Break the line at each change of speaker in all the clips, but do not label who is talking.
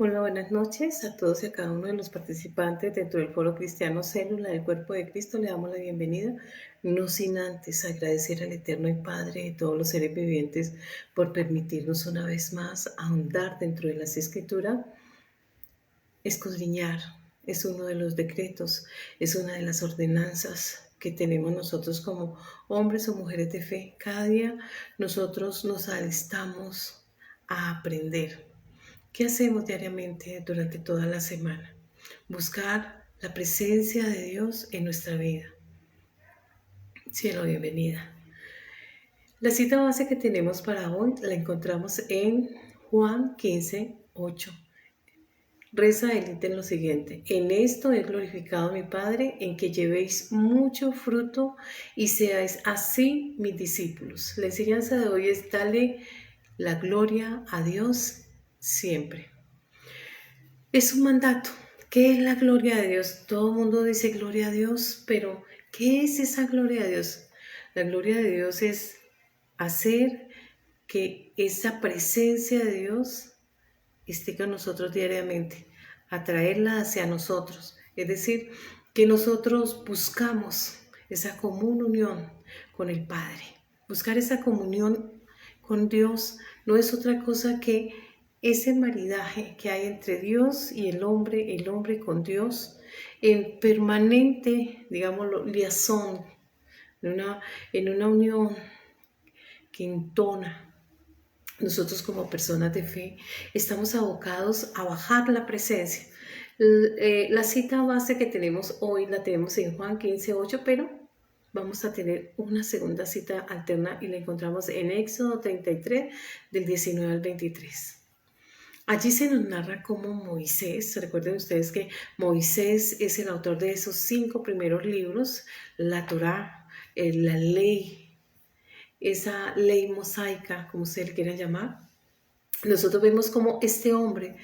Hola, buenas noches a todos y a cada uno de los participantes dentro del Foro Cristiano Célula del Cuerpo de Cristo. Le damos la bienvenida, no sin antes agradecer al Eterno y Padre de todos los seres vivientes por permitirnos una vez más ahondar dentro de las Escrituras. Escudriñar es uno de los decretos, es una de las ordenanzas que tenemos nosotros como hombres o mujeres de fe. Cada día nosotros nos alistamos a aprender. ¿Qué hacemos diariamente durante toda la semana? Buscar la presencia de Dios en nuestra vida. Cielo, bienvenida. La cita base que tenemos para hoy la encontramos en Juan 15:8. Reza el ítem lo siguiente: en esto he glorificado a mi Padre, en que llevéis mucho fruto y seáis así mis discípulos. La enseñanza de hoy es darle la gloria a Dios siempre. Es un mandato. ¿Qué es la gloria de Dios? Todo el mundo dice gloria a Dios, pero ¿qué es esa gloria de Dios? La gloria de Dios es hacer que esa presencia de Dios esté con nosotros diariamente, atraerla hacia nosotros. Es decir, que nosotros buscamos esa común unión con el Padre. Buscar esa comunión con Dios no es otra cosa que ese maridaje que hay entre Dios y el hombre con Dios, en permanente, digámoslo, liazón, en una unión que entona. Nosotros como personas de fe estamos abocados a bajar la presencia. La cita base que tenemos hoy la tenemos en Juan 15:8, pero vamos a tener una segunda cita alterna y la encontramos en Éxodo 33, del 19 al 23. Allí se nos narra cómo Moisés, recuerden ustedes que Moisés es el autor de esos 5 primeros libros, la Torá, la ley, esa ley mosaica, como se le quiera llamar. Nosotros vemos cómo este hombre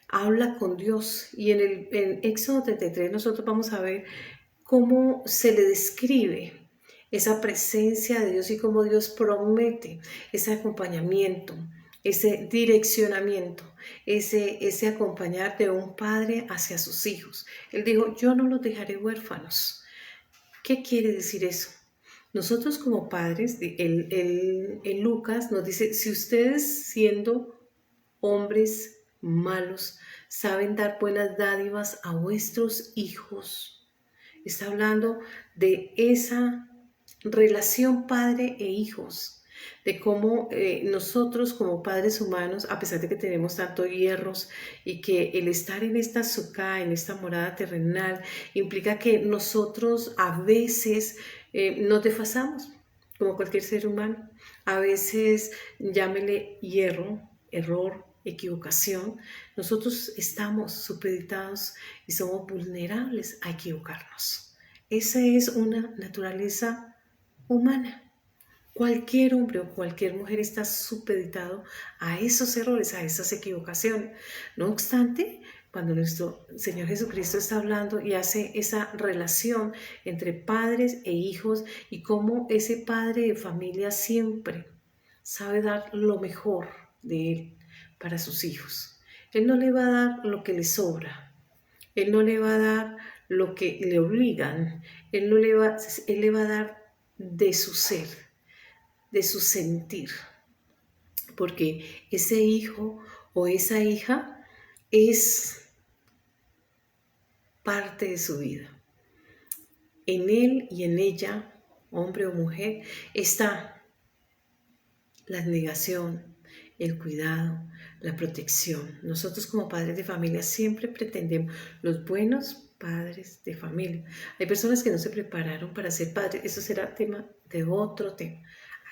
habla con Dios y en Éxodo 33 nosotros vamos a ver cómo se le describe esa presencia de Dios y cómo Dios promete ese acompañamiento, ese direccionamiento, ese acompañar de un padre hacia sus hijos. Él dijo, yo no los dejaré huérfanos. ¿Qué quiere decir eso? Nosotros como padres, en Lucas nos dice, si ustedes siendo hombres malos saben dar buenas dádivas a vuestros hijos. Está hablando de esa relación padre e hijos, de cómo nosotros como padres humanos, a pesar de que tenemos tantos hierros y que el estar en esta suká, en esta morada terrenal, implica que nosotros a veces nos desfasamos, como cualquier ser humano. A veces llámele hierro, error, equivocación. Nosotros estamos supeditados y somos vulnerables a equivocarnos. Esa es una naturaleza humana. Cualquier hombre o cualquier mujer está supeditado a esos errores, a esas equivocaciones. No obstante, cuando nuestro Señor Jesucristo está hablando y hace esa relación entre padres e hijos y cómo ese padre de familia siempre sabe dar lo mejor de él para sus hijos. Él no le va a dar lo que le sobra. Él no le va a dar lo que le obligan. Él le va a dar de su ser, de su sentir. Porque ese hijo o esa hija es parte de su vida. En él y en ella, hombre o mujer, está la abnegación, el cuidado, la protección. Nosotros como padres de familia siempre pretendemos los buenos padres de familia. Hay personas que no se prepararon para ser padres. Eso será tema de otro tema.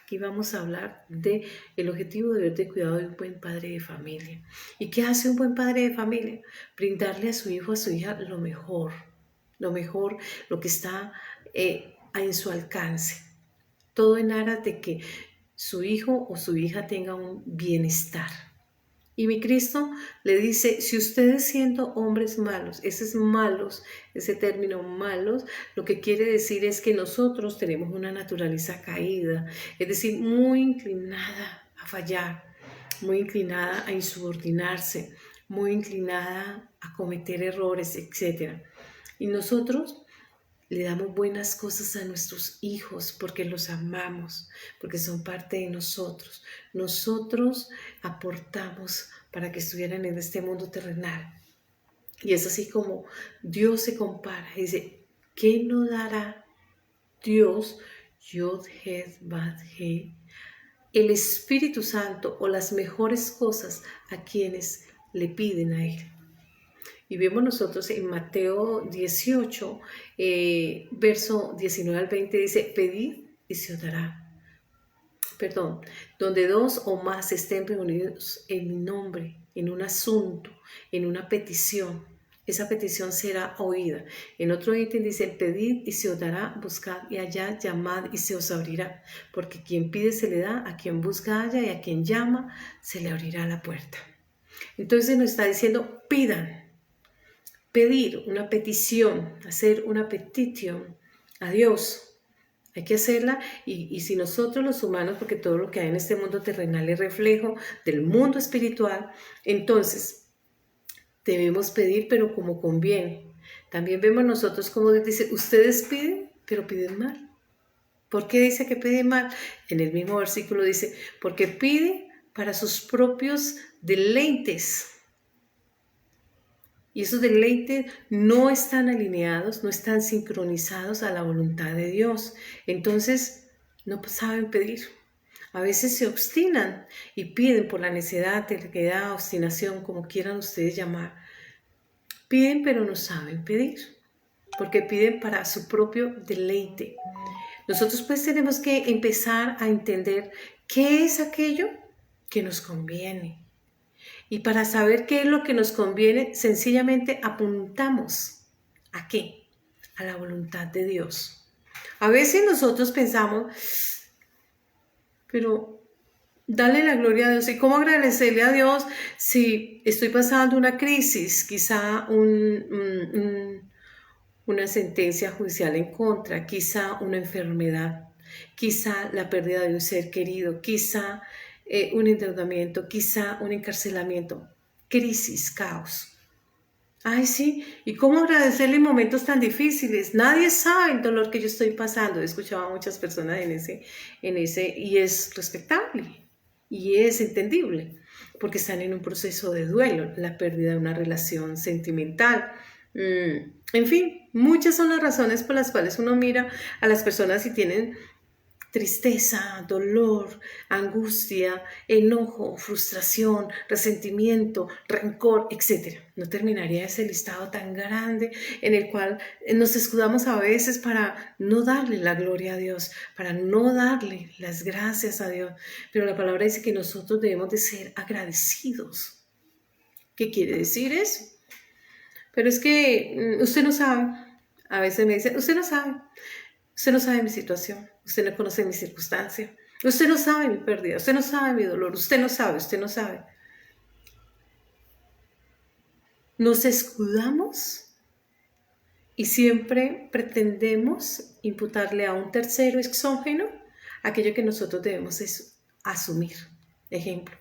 Aquí vamos a hablar de el objetivo de ver de cuidado de un buen padre de familia. ¿Y qué hace un buen padre de familia? Brindarle a su hijo, a su hija lo mejor, lo que está en su alcance. Todo en aras de que su hijo o su hija tenga un bienestar. Y mi Cristo le dice, si ustedes siendo hombres malos, ese es malos, ese término malos, lo que quiere decir es que nosotros tenemos una naturaleza caída, es decir, muy inclinada a fallar, muy inclinada a insubordinarse, muy inclinada a cometer errores, etc. Y nosotros le damos buenas cosas a nuestros hijos porque los amamos, porque son parte de nosotros. Nosotros aportamos para que estuvieran en este mundo terrenal. Y es así como Dios se compara. Dice, ¿qué no dará Dios, Yod, Het, Bad, He, el Espíritu Santo o las mejores cosas a quienes le piden a Él? Y vemos nosotros en Mateo 18, verso 19 al 20, dice, pedid y se os dará. Perdón, donde dos o más estén reunidos en mi nombre, en un asunto, en una petición, esa petición será oída. En otro ítem dice, pedid y se os dará, buscad y hallad, llamad y se os abrirá. Porque quien pide se le da, a quien busca halla y a quien llama se le abrirá la puerta. Entonces nos está diciendo, pidan. Pedir una petición, hacer una petición a Dios. Hay que hacerla y si nosotros los humanos, porque todo lo que hay en este mundo terrenal es reflejo del mundo espiritual, entonces debemos pedir, pero como conviene. También vemos nosotros como dice, ustedes piden, pero piden mal. ¿Por qué dice que piden mal? En el mismo versículo dice, porque piden para sus propios deleites. Y esos deleites no están alineados, no están sincronizados a la voluntad de Dios. Entonces, no saben pedir. A veces se obstinan y piden por la necedad, terquedad, obstinación, como quieran ustedes llamar. Piden, pero no saben pedir, porque piden para su propio deleite. Nosotros pues tenemos que empezar a entender qué es aquello que nos conviene. Y para saber qué es lo que nos conviene, sencillamente apuntamos ¿a qué? A la voluntad de Dios. A veces nosotros pensamos, pero dale la gloria a Dios. ¿Y cómo agradecerle a Dios si estoy pasando una crisis, quizá una sentencia judicial en contra, quizá una enfermedad, quizá la pérdida de un ser querido, quizá un endeudamiento, quizá un encarcelamiento, crisis, caos? Ay, sí, ¿y cómo agradecerle en momentos tan difíciles? Nadie sabe el dolor que yo estoy pasando. He escuchado a muchas personas y es respetable y es entendible, porque están en un proceso de duelo, la pérdida de una relación sentimental. En fin, muchas son las razones por las cuales uno mira a las personas y tienen tristeza, dolor, angustia, enojo, frustración, resentimiento, rencor, etc. No terminaría ese listado tan grande en el cual nos escudamos a veces para no darle la gloria a Dios, para no darle las gracias a Dios. Pero la palabra dice que nosotros debemos de ser agradecidos. ¿Qué quiere decir eso? Pero es que usted no sabe. A veces me dicen, usted no sabe. Usted no sabe mi situación, usted no conoce mi circunstancia, usted no sabe mi pérdida, usted no sabe mi dolor, usted no sabe, usted no sabe. Nos escudamos y siempre pretendemos imputarle a un tercero exógeno aquello que nosotros debemos asumir. Ejemplo,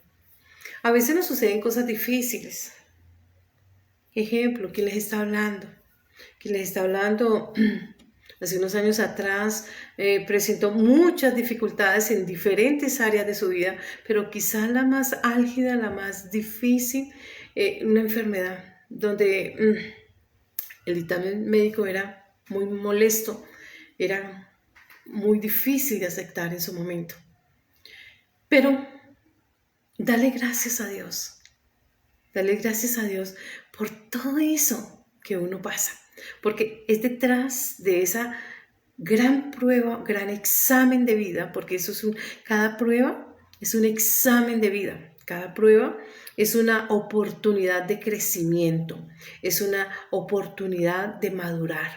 a veces nos suceden cosas difíciles. Ejemplo, ¿quién les está hablando? ¿Quién les está hablando? Hace unos años atrás presentó muchas dificultades en diferentes áreas de su vida, pero quizá la más álgida, la más difícil, una enfermedad donde el dictamen médico era muy molesto, era muy difícil de aceptar en su momento. Pero dale gracias a Dios por todo eso que uno pasa. Porque es detrás de esa gran prueba, gran examen de vida, porque cada prueba es un examen de vida. Cada prueba es una oportunidad de crecimiento, es una oportunidad de madurar,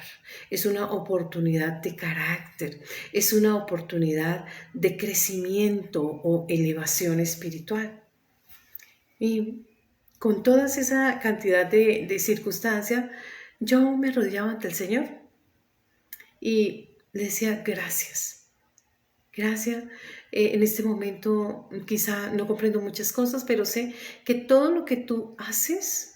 es una oportunidad de carácter, es una oportunidad de crecimiento o elevación espiritual. Y con toda esa cantidad de circunstancias, yo me arrodillaba ante el Señor y le decía gracias. Gracias. En este momento quizá no comprendo muchas cosas, pero sé que todo lo que tú haces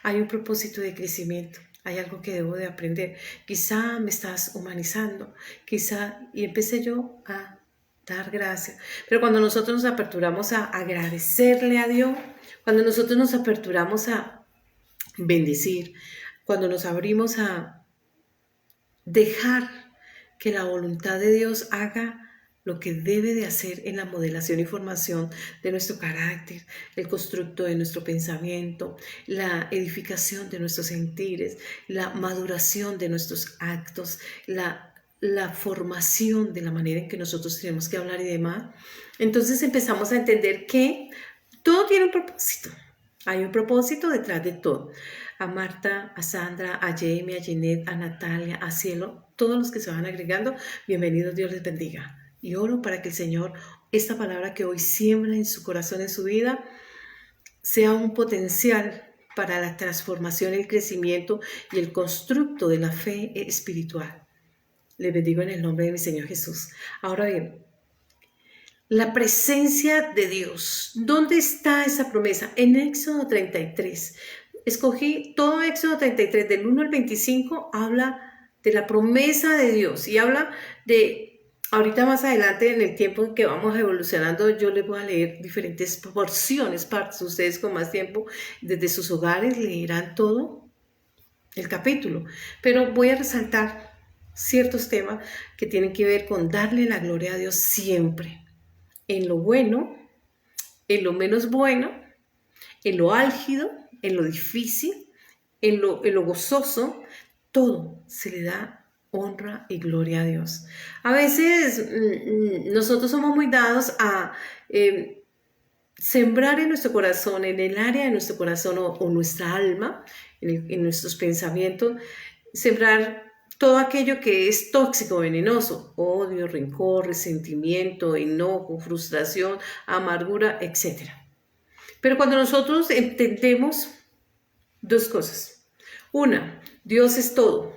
Hay un propósito de crecimiento. Hay algo que debo de aprender. Quizá me estás humanizando. Quizá, y empecé yo a dar gracias. Pero cuando nosotros nos aperturamos a agradecerle a Dios, cuando nosotros nos aperturamos a bendecir, cuando nos abrimos a dejar que la voluntad de Dios haga lo que debe de hacer en la modelación y formación de nuestro carácter, el constructo de nuestro pensamiento, la edificación de nuestros sentires, la maduración de nuestros actos, la formación de la manera en que nosotros tenemos que hablar y demás. Entonces empezamos a entender que todo tiene un propósito. Hay un propósito detrás de todo. A Marta, a Sandra, a Jamie, a Jeanette, a Natalia, a Cielo, todos los que se van agregando, bienvenidos, Dios les bendiga. Y oro para que el Señor, esta palabra que hoy siembra en su corazón, en su vida, sea un potencial para la transformación, el crecimiento y el constructo de la fe espiritual. Les bendigo en el nombre de mi Señor Jesús. Ahora bien, la presencia de Dios. ¿Dónde está esa promesa? En Éxodo 33. Escogí todo Éxodo 33, del 1 al 25, habla de la promesa de Dios y habla de, ahorita más adelante en el tiempo en que vamos evolucionando, yo les voy a leer diferentes porciones, partes, ustedes con más tiempo, desde sus hogares leerán todo el capítulo, pero voy a resaltar ciertos temas que tienen que ver con darle la gloria a Dios siempre, en lo bueno, en lo menos bueno, en lo álgido, en lo difícil, en lo gozoso, todo se le da honra y gloria a Dios. A veces nosotros somos muy dados a sembrar en nuestro corazón, en el área de nuestro corazón o nuestra alma, en nuestros pensamientos, sembrar todo aquello que es tóxico, venenoso, odio, rencor, resentimiento, enojo, frustración, amargura, etc. Pero cuando nosotros entendemos dos cosas. Una, Dios es todo.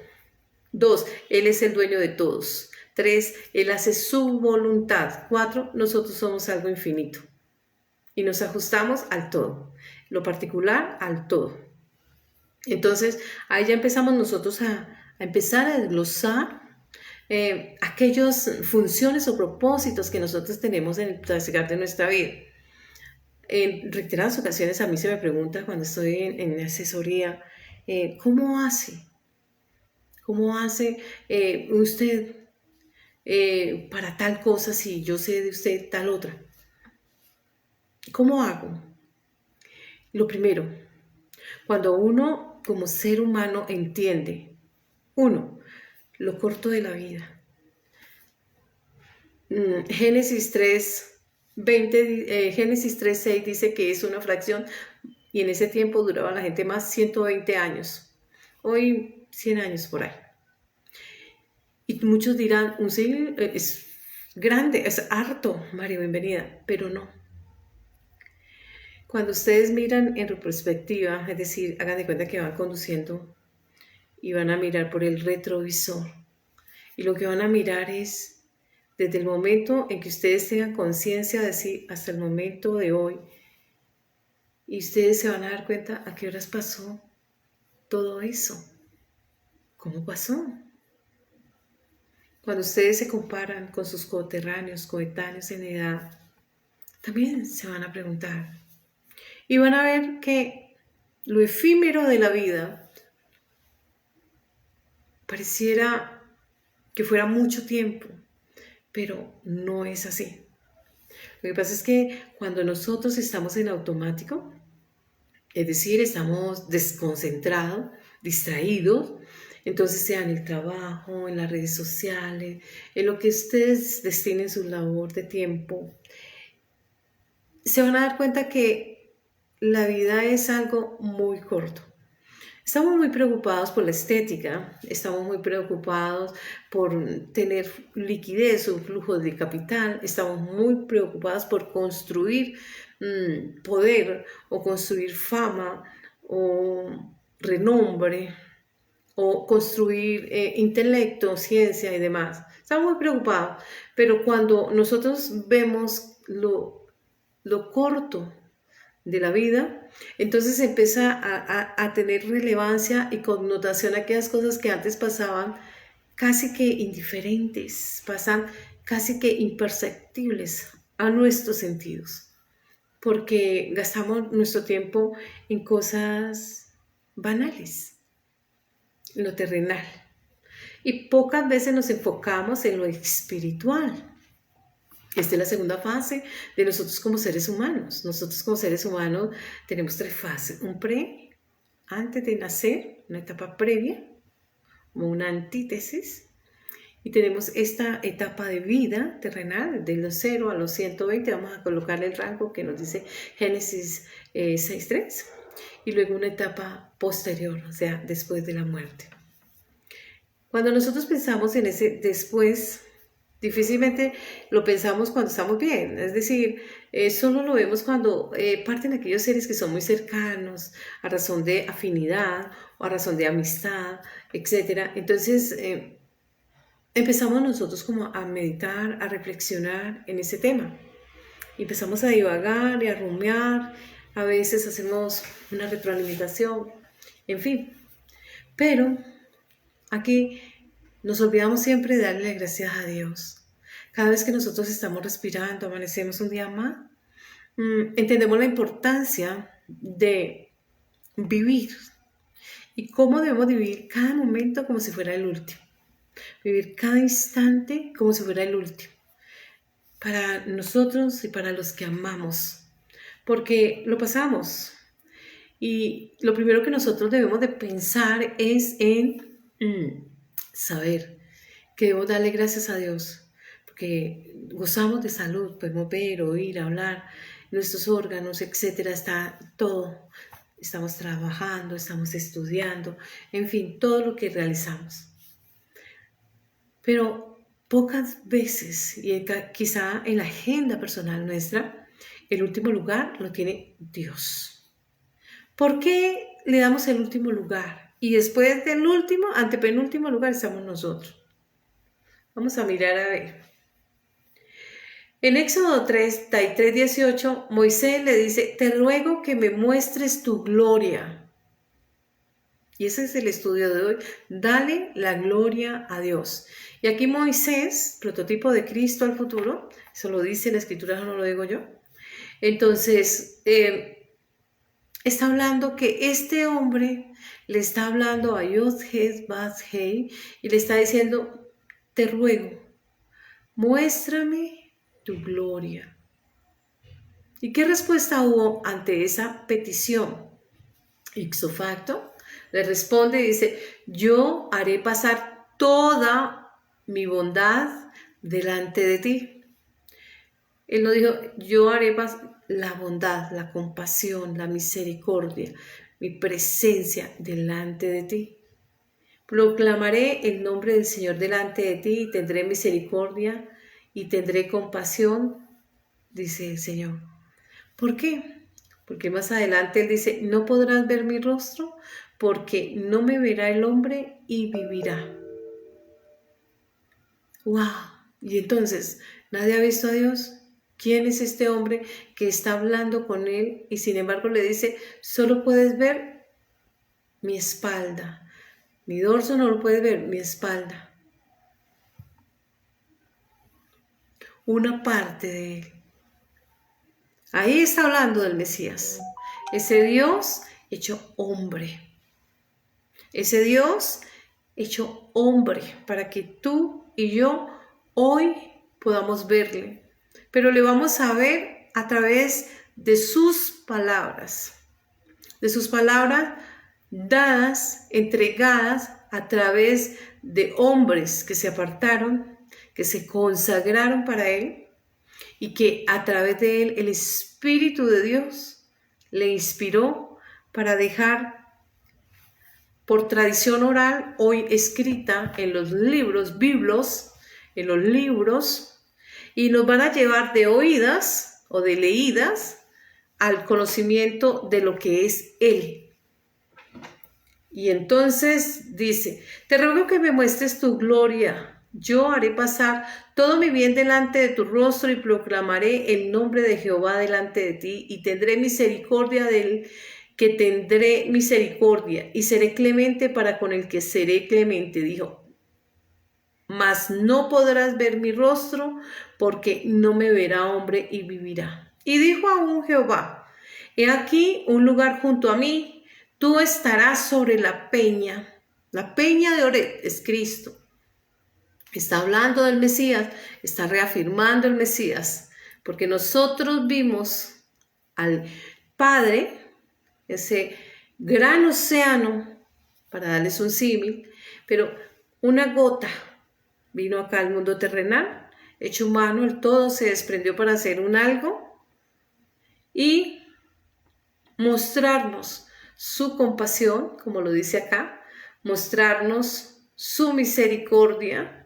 Dos, Él es el dueño de todos. Tres, Él hace su voluntad. Cuatro, nosotros somos algo infinito. Y nos ajustamos al todo. Lo particular al todo. Entonces, ahí ya empezamos nosotros a empezar a desglosar aquellas funciones o propósitos que nosotros tenemos en el trasigar de nuestra vida. En reiteradas ocasiones a mí se me pregunta cuando estoy en asesoría, ¿cómo hace? ¿Cómo hace usted para tal cosa si yo sé de usted tal otra? ¿Cómo hago? Lo primero, cuando uno como ser humano entiende, uno, lo corto de la vida. Génesis 3, 20, Génesis 3, 6 dice que es una fracción y en ese tiempo duraba la gente más 120 años. Hoy 100 años por ahí. Y muchos dirán, un siglo es grande, es harto, Mario, bienvenida, pero no. Cuando ustedes miran en retrospectiva, es decir, hagan de cuenta que van conduciendo y van a mirar por el retrovisor. Y lo que van a mirar es desde el momento en que ustedes tengan conciencia de sí hasta el momento de hoy. Y ustedes se van a dar cuenta a qué horas pasó todo eso. ¿Cómo pasó? Cuando ustedes se comparan con sus coterráneos, coetáneos en edad, también se van a preguntar. Y van a ver que lo efímero de la vida pareciera que fuera mucho tiempo, pero no es así. Lo que pasa es que cuando nosotros estamos en automático, es decir, estamos desconcentrados, distraídos, entonces sea en el trabajo, en las redes sociales, en lo que ustedes destinen su labor de tiempo, se van a dar cuenta que la vida es algo muy corto. Estamos muy preocupados por la estética, estamos muy preocupados por tener liquidez o flujo de capital, estamos muy preocupados por construir poder o construir fama o renombre o construir intelecto, ciencia y demás. Estamos muy preocupados, pero cuando nosotros vemos lo corto de la vida, entonces empieza a tener relevancia y connotación aquellas cosas que antes pasaban casi que indiferentes, pasan casi que imperceptibles a nuestros sentidos, porque gastamos nuestro tiempo en cosas banales, en lo terrenal, y pocas veces nos enfocamos en lo espiritual. Esta es la segunda fase de nosotros como seres humanos. Nosotros como seres humanos tenemos tres fases. Un pre, antes de nacer, una etapa previa, como una antítesis. Y tenemos esta etapa de vida terrenal, de los 0 a los 120. Vamos a colocarle el rango que nos dice Génesis 6.3. Y luego una etapa posterior, o sea, después de la muerte. Cuando nosotros pensamos en ese después, difícilmente lo pensamos cuando estamos bien, es decir, solo lo vemos cuando parten aquellos seres que son muy cercanos, a razón de afinidad o a razón de amistad, etc. Entonces empezamos nosotros como a meditar, a reflexionar en ese tema. Y empezamos a divagar y a rumiar, a veces hacemos una retroalimentación, en fin. Pero aquí nos olvidamos siempre de darle gracias a Dios. Cada vez que nosotros estamos respirando, amanecemos un día más, entendemos la importancia de vivir y cómo debemos vivir cada momento como si fuera el último. Vivir cada instante como si fuera el último. Para nosotros y para los que amamos. Porque lo pasamos. Y lo primero que nosotros debemos de pensar es en saber que debemos darle gracias a Dios, porque gozamos de salud, podemos ver, oír, hablar, nuestros órganos, etcétera, está todo. Estamos trabajando, estamos estudiando, en fin, todo lo que realizamos. Pero pocas veces, y quizá en la agenda personal nuestra, el último lugar lo tiene Dios. ¿Por qué le damos el último lugar? Y después del último, antepenúltimo lugar estamos nosotros. Vamos a mirar a ver. En Éxodo 33:18, Moisés le dice, te ruego que me muestres tu gloria. Y ese es el estudio de hoy. Dale la gloria a Dios. Y aquí Moisés, prototipo de Cristo al futuro, eso lo dice la Escritura, no lo digo yo. Entonces, está hablando que este hombre le está hablando a Yod-Heh-Vav-Heh y le está diciendo, te ruego, muéstrame tu gloria. ¿Y qué respuesta hubo ante esa petición? Ipso facto, le responde y dice, yo haré pasar toda mi bondad delante de ti. Él no dijo, yo haré pasar la bondad, la compasión, la misericordia, mi presencia delante de ti. Proclamaré el nombre del Señor delante de ti y tendré misericordia y tendré compasión, dice el Señor. ¿Por qué? Porque más adelante Él dice, no podrás ver mi rostro porque no me verá el hombre y vivirá. ¡Wow! Y entonces, ¿nadie ha visto a Dios? ¿Quién es este hombre que está hablando con Él y sin embargo le dice, solo puedes ver mi espalda? Mi dorso no lo puedes ver, mi espalda. Una parte de Él. Ahí está hablando del Mesías. Ese Dios hecho hombre. Ese Dios hecho hombre para que tú y yo hoy podamos verle. Pero le vamos a ver a través de sus palabras. De sus palabras dadas, entregadas a través de hombres que se apartaron, que se consagraron para Él y que a través de Él el Espíritu de Dios le inspiró para dejar por tradición oral, hoy escrita en los libros, biblos, en los libros, y nos van a llevar de oídas o de leídas al conocimiento de lo que es Él. Y entonces dice, te ruego que me muestres tu gloria. Yo haré pasar todo mi bien delante de tu rostro y proclamaré el nombre de Jehová delante de ti y tendré misericordia del que tendré misericordia y seré clemente para con el que seré clemente, dijo. Mas no podrás ver mi rostro porque no me verá hombre y vivirá. Y dijo aún Jehová, he aquí un lugar junto a mí, tú estarás sobre la peña de Oreb es Cristo. Está hablando del Mesías, está reafirmando el Mesías, porque nosotros vimos al Padre, ese gran océano, para darles un símil, pero una gota vino acá al mundo terrenal, hecho humano, el todo se desprendió para hacer un algo y mostrarnos su compasión, como lo dice acá, mostrarnos su misericordia,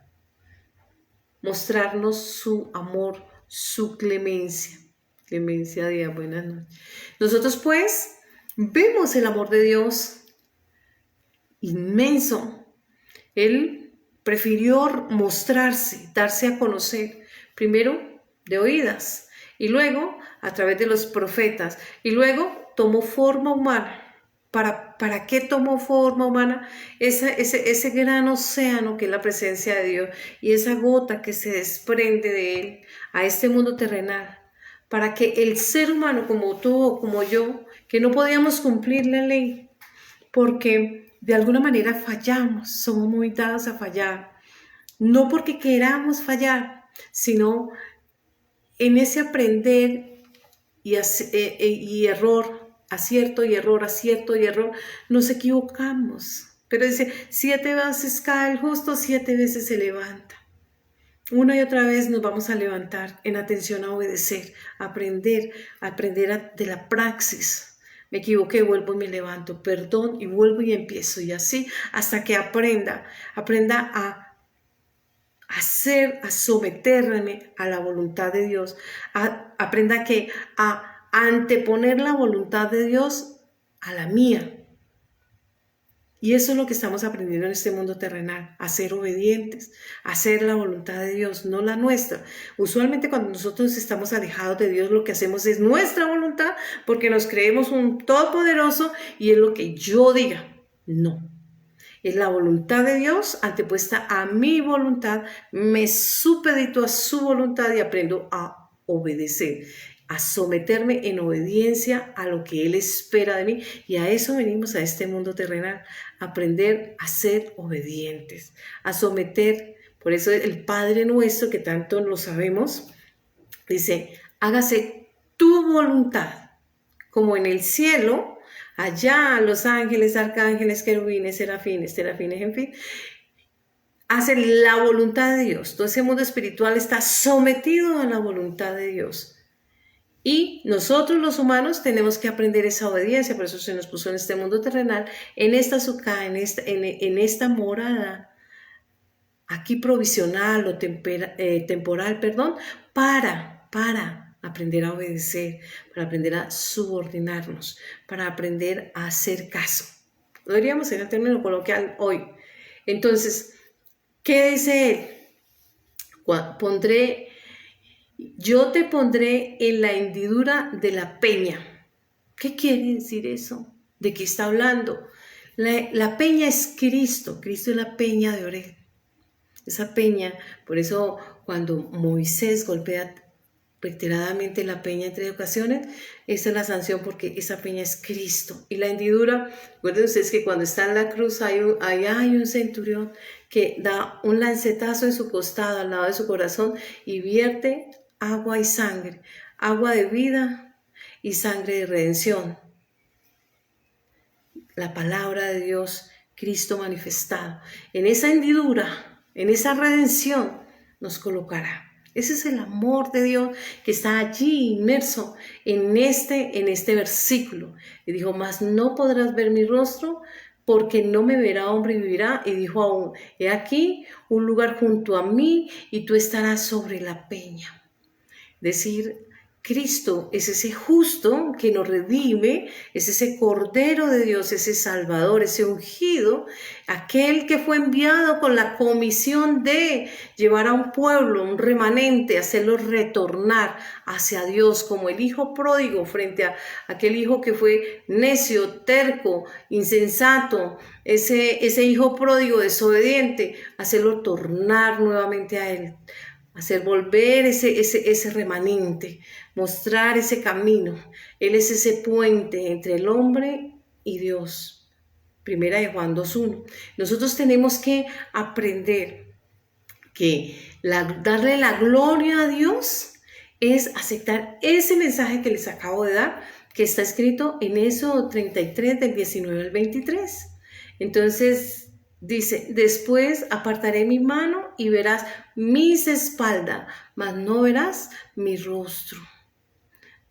mostrarnos su amor, su clemencia. Clemencia, día, buenas noches. Nosotros pues vemos el amor de Dios inmenso. Él prefirió mostrarse, darse a conocer, primero de oídas y luego a través de los profetas y luego tomó forma humana. ¿Para qué tomó forma humana? Ese gran océano que es la presencia de Dios y esa gota que se desprende de Él a este mundo terrenal, para que el ser humano como tú o como yo, que no podíamos cumplir la ley, porque de alguna manera fallamos, somos muy dados a fallar, no porque queramos fallar, sino en ese aprender y error, acierto y error, acierto y error, nos equivocamos. Pero dice, 7 veces cae el justo, 7 veces se levanta. Una y otra vez nos vamos a levantar en atención a obedecer, a aprender de la praxis. Me equivoqué, vuelvo y me levanto, perdón y vuelvo y empiezo. Y así hasta que aprenda a a someterme a la voluntad de Dios, aprenda a anteponer la voluntad de Dios a la mía. Y eso es lo que estamos aprendiendo en este mundo terrenal, a ser obedientes, a hacer la voluntad de Dios, no la nuestra. Usualmente cuando nosotros estamos alejados de Dios, lo que hacemos es nuestra voluntad porque nos creemos un todopoderoso y es lo que yo diga. No. Es la voluntad de Dios antepuesta a mi voluntad, me supedito a su voluntad y aprendo a obedecer, a someterme en obediencia a lo que Él espera de mí. Y a eso venimos a este mundo terrenal, a aprender a ser obedientes, a someter. Por eso el Padre nuestro, que tanto lo sabemos, dice, hágase tu voluntad, como en el cielo. Allá los ángeles, arcángeles, querubines, serafines, en fin, hacen la voluntad de Dios. Todo ese mundo espiritual está sometido a la voluntad de Dios. Y nosotros los humanos tenemos que aprender esa obediencia, por eso se nos puso en este mundo terrenal, en esta suká, en esta morada, aquí provisional o temporal, para aprender a obedecer, para aprender a subordinarnos, para aprender a hacer caso. Lo diríamos en el término coloquial hoy. Entonces, ¿qué dice él? Yo te pondré en la hendidura de la peña. ¿Qué quiere decir eso? ¿De qué está hablando? La peña es Cristo. Cristo es la peña de Oreb. Esa peña, por eso cuando Moisés golpea reiteradamente la peña en 3 ocasiones, esa es la sanción porque esa peña es Cristo. Y la hendidura, recuerden ustedes que cuando está en la cruz allá hay un centurión que da un lancetazo en su costado, al lado de su corazón, y vierte agua y sangre, agua de vida y sangre de redención. La palabra de Dios, Cristo manifestado. En esa hendidura, en esa redención, nos colocará. Ese es el amor de Dios que está allí inmerso en este versículo. Y dijo, mas no podrás ver mi rostro porque no me verá hombre y vivirá. Y dijo aún, he aquí un lugar junto a mí y tú estarás sobre la peña. Decir Cristo es ese justo que nos redime, es ese Cordero de Dios, ese Salvador, ese ungido, aquel que fue enviado con la comisión de llevar a un pueblo, un remanente, hacerlo retornar hacia Dios, como el hijo pródigo frente a aquel hijo que fue necio, terco, insensato, ese hijo pródigo desobediente, hacerlo tornar nuevamente a Él. Hacer volver ese remanente, mostrar ese camino. Él es ese puente entre el hombre y Dios. Primera de Juan 2:1. Nosotros tenemos que aprender que darle la gloria a Dios es aceptar ese mensaje que les acabo de dar, que está escrito en Éxodo 33, del 19 al 23. Entonces, dice, después apartaré mi mano y verás mis espaldas, mas no verás mi rostro.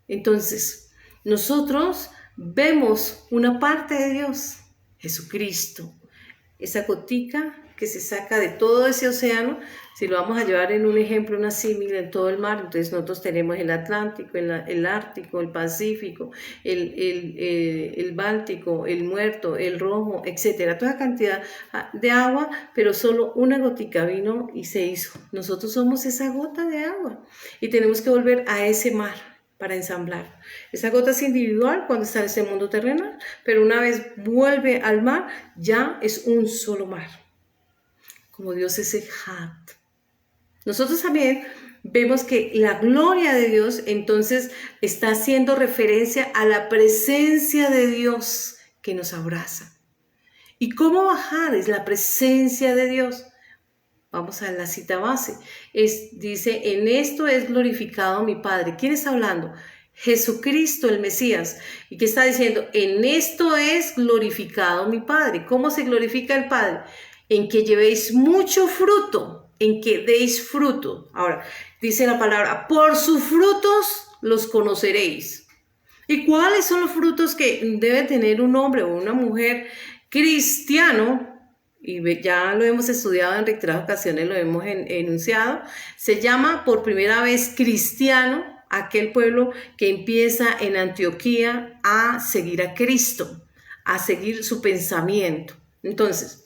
Entonces, nosotros vemos una parte de Dios, Jesucristo, esa gotica que se saca de todo ese océano. Si lo vamos a llevar en un ejemplo, una símil en todo el mar, entonces nosotros tenemos el Atlántico, el Ártico, el Pacífico, el Báltico, el Muerto, el Rojo, etcétera, toda cantidad de agua, pero solo una gotica vino y se hizo. Nosotros somos esa gota de agua y tenemos que volver a ese mar para ensamblar. Esa gota es individual cuando está en ese mundo terrenal, pero una vez vuelve al mar, ya es un solo mar. Como Dios es Ejad. Nosotros también vemos que la gloria de Dios entonces está haciendo referencia a la presencia de Dios que nos abraza. ¿Y cómo bajar? Es la presencia de Dios. Vamos a la cita base. Dice, en esto es glorificado mi Padre. ¿Quién está hablando? Jesucristo, el Mesías. ¿Y qué está diciendo? En esto es glorificado mi Padre. ¿Cómo se glorifica el Padre? En que llevéis mucho fruto, en que deis fruto. Ahora, dice la palabra, por sus frutos los conoceréis. ¿Y cuáles son los frutos que debe tener un hombre o una mujer cristiano? Y ya lo hemos estudiado en reiteradas ocasiones, lo hemos enunciado. Se llama por primera vez cristiano aquel pueblo que empieza en Antioquía a seguir a Cristo, a seguir su pensamiento. Entonces,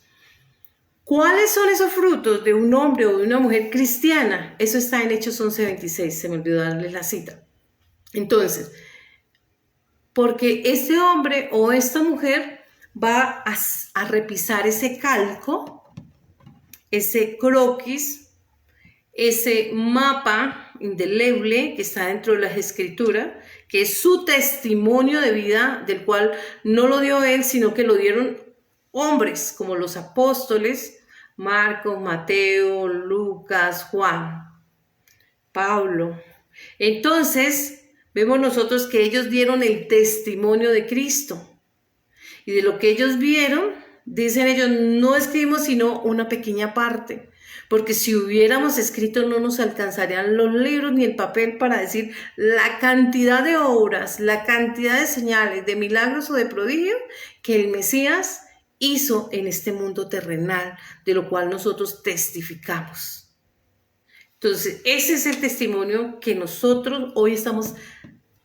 ¿cuáles son esos frutos de un hombre o de una mujer cristiana? Eso está en Hechos 11:26, se me olvidó darles la cita. Entonces, porque este hombre o esta mujer va a repisar ese calco, ese croquis, ese mapa indeleble que está dentro de las escrituras, que es su testimonio de vida, del cual no lo dio él, sino que lo dieron hombres como los apóstoles, Marcos, Mateo, Lucas, Juan, Pablo. Entonces, vemos nosotros que ellos dieron el testimonio de Cristo. Y de lo que ellos vieron, dicen ellos, no escribimos sino una pequeña parte. Porque si hubiéramos escrito no nos alcanzarían los libros ni el papel para decir la cantidad de obras, la cantidad de señales, de milagros o de prodigios que el Mesías hizo en este mundo terrenal, de lo cual nosotros testificamos. Entonces, ese es el testimonio que nosotros hoy estamos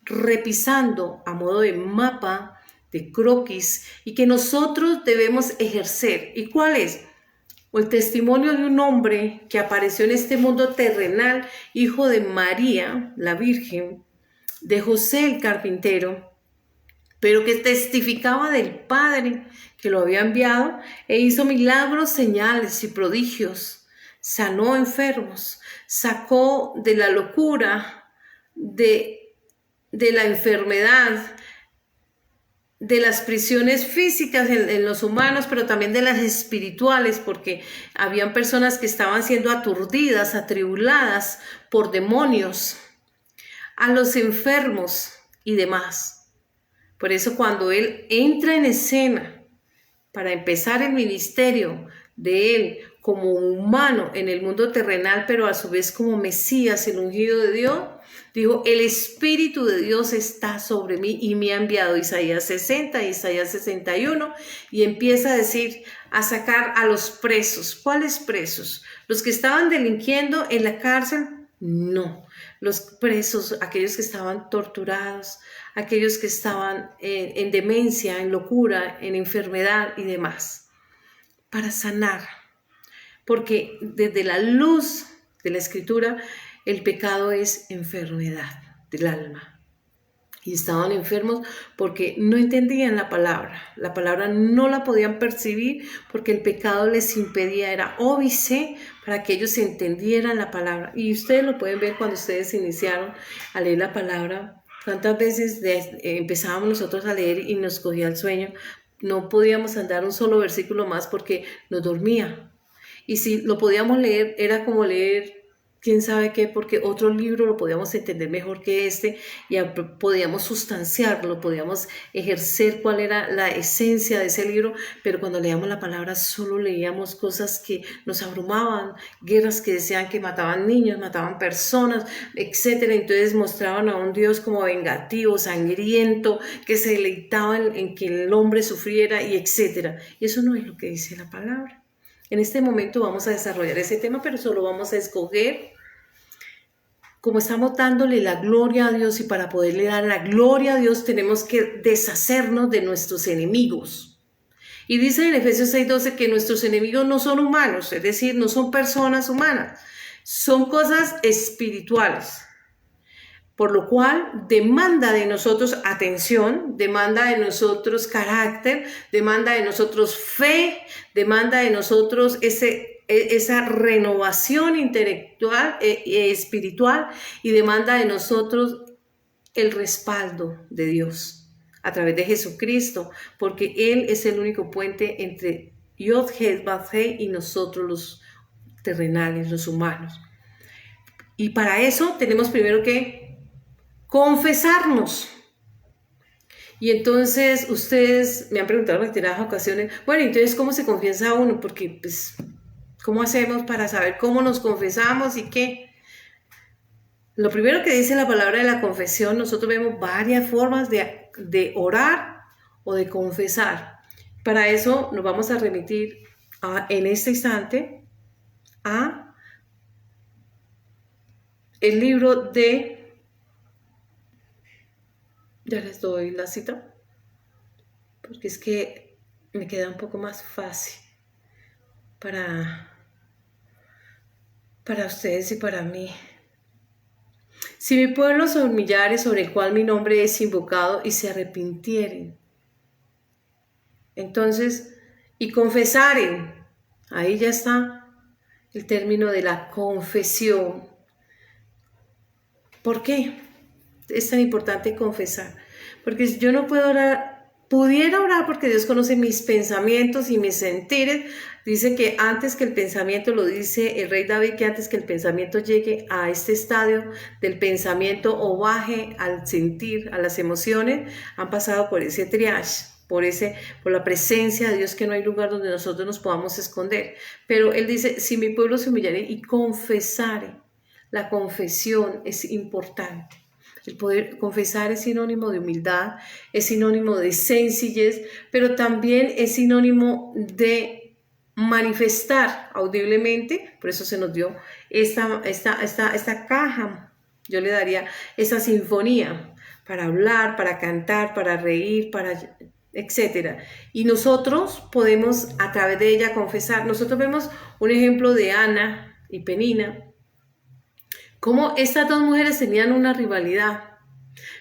repisando a modo de mapa, de croquis, y que nosotros debemos ejercer. ¿Y cuál es? El testimonio de un hombre que apareció en este mundo terrenal, hijo de María, la Virgen, de José el carpintero, pero que testificaba del Padre que lo había enviado e hizo milagros, señales y prodigios, sanó enfermos, sacó de la locura, de la enfermedad, de las prisiones físicas en los humanos, pero también de las espirituales, porque habían personas que estaban siendo aturdidas, atribuladas por demonios, a los enfermos y demás. Por eso cuando él entra en escena para empezar el ministerio de él como humano en el mundo terrenal, pero a su vez como Mesías, el ungido de Dios, dijo, el Espíritu de Dios está sobre mí y me ha enviado. Isaías 60, Isaías 61, y empieza a decir, a sacar a los presos. ¿Cuáles presos? ¿Los que estaban delinquiendo en la cárcel? No. los presos, aquellos que estaban torturados, aquellos que estaban en demencia, en locura, en enfermedad y demás, para sanar. Porque desde la luz de la Escritura, el pecado es enfermedad del alma. Y estaban enfermos porque no entendían la palabra no la podían percibir porque el pecado les impedía, era óbice para que ellos entendieran la palabra. Y ustedes lo pueden ver cuando ustedes iniciaron a leer la palabra, cuántas veces empezábamos nosotros a leer y nos cogía el sueño, no podíamos andar un solo versículo más porque nos dormía. Y si lo podíamos leer, era como leer quién sabe qué, porque otro libro lo podíamos entender mejor que este y podíamos sustanciarlo, podíamos ejercer cuál era la esencia de ese libro, pero cuando leíamos la palabra solo leíamos cosas que nos abrumaban, guerras que decían que mataban niños, mataban personas, etcétera. Entonces mostraban a un Dios como vengativo, sangriento, que se deleitaba en que el hombre sufriera y etcétera. Y eso no es lo que dice la palabra. En este momento vamos a desarrollar ese tema, pero solo vamos a escoger, como estamos dándole la gloria a Dios, y para poderle dar la gloria a Dios tenemos que deshacernos de nuestros enemigos. Y dice en Efesios 6:12 que nuestros enemigos no son humanos, es decir, no son personas humanas, son cosas espirituales. Por lo cual demanda de nosotros atención, demanda de nosotros carácter, demanda de nosotros fe, demanda de nosotros esa renovación intelectual, espiritual, y demanda de nosotros el respaldo de Dios a través de Jesucristo, porque Él es el único puente entre Yod-Heh-Vav-Heh y nosotros los terrenales, los humanos. Y para eso tenemos primero que confesarnos. Y entonces ustedes me han preguntado en reiteradas ocasiones, bueno, entonces ¿cómo se confiesa uno? Porque pues, ¿cómo hacemos para saber cómo nos confesamos y qué? Lo primero que dice la palabra de la confesión, nosotros vemos varias formas de orar o de confesar. Para eso nos vamos a remitir en este instante a el libro de... Ya les doy la cita, porque es que me queda un poco más fácil para ustedes y para mí. Si mi pueblo se humillare, sobre el cual mi nombre es invocado, y se arrepintieren, entonces, y confesaren, ahí ya está el término de la confesión. ¿Por qué es tan importante confesar? Porque yo no puedo orar, pudiera orar porque Dios conoce mis pensamientos y mis sentires. Dice que antes que el pensamiento, lo dice el rey David, que antes que el pensamiento llegue a este estadio del pensamiento o baje al sentir, a las emociones, han pasado por ese triage, por la presencia de Dios, que no hay lugar donde nosotros nos podamos esconder. Pero Él dice, si mi pueblo se humillare y confesare, la confesión es importante. El poder confesar es sinónimo de humildad, es sinónimo de sencillez, pero también es sinónimo de manifestar audiblemente. Por eso se nos dio esta caja, yo le daría esa sinfonía para hablar, para cantar, para reír, para etcétera. Y nosotros podemos a través de ella confesar. Nosotros vemos un ejemplo de Ana y Penina, cómo estas dos mujeres tenían una rivalidad.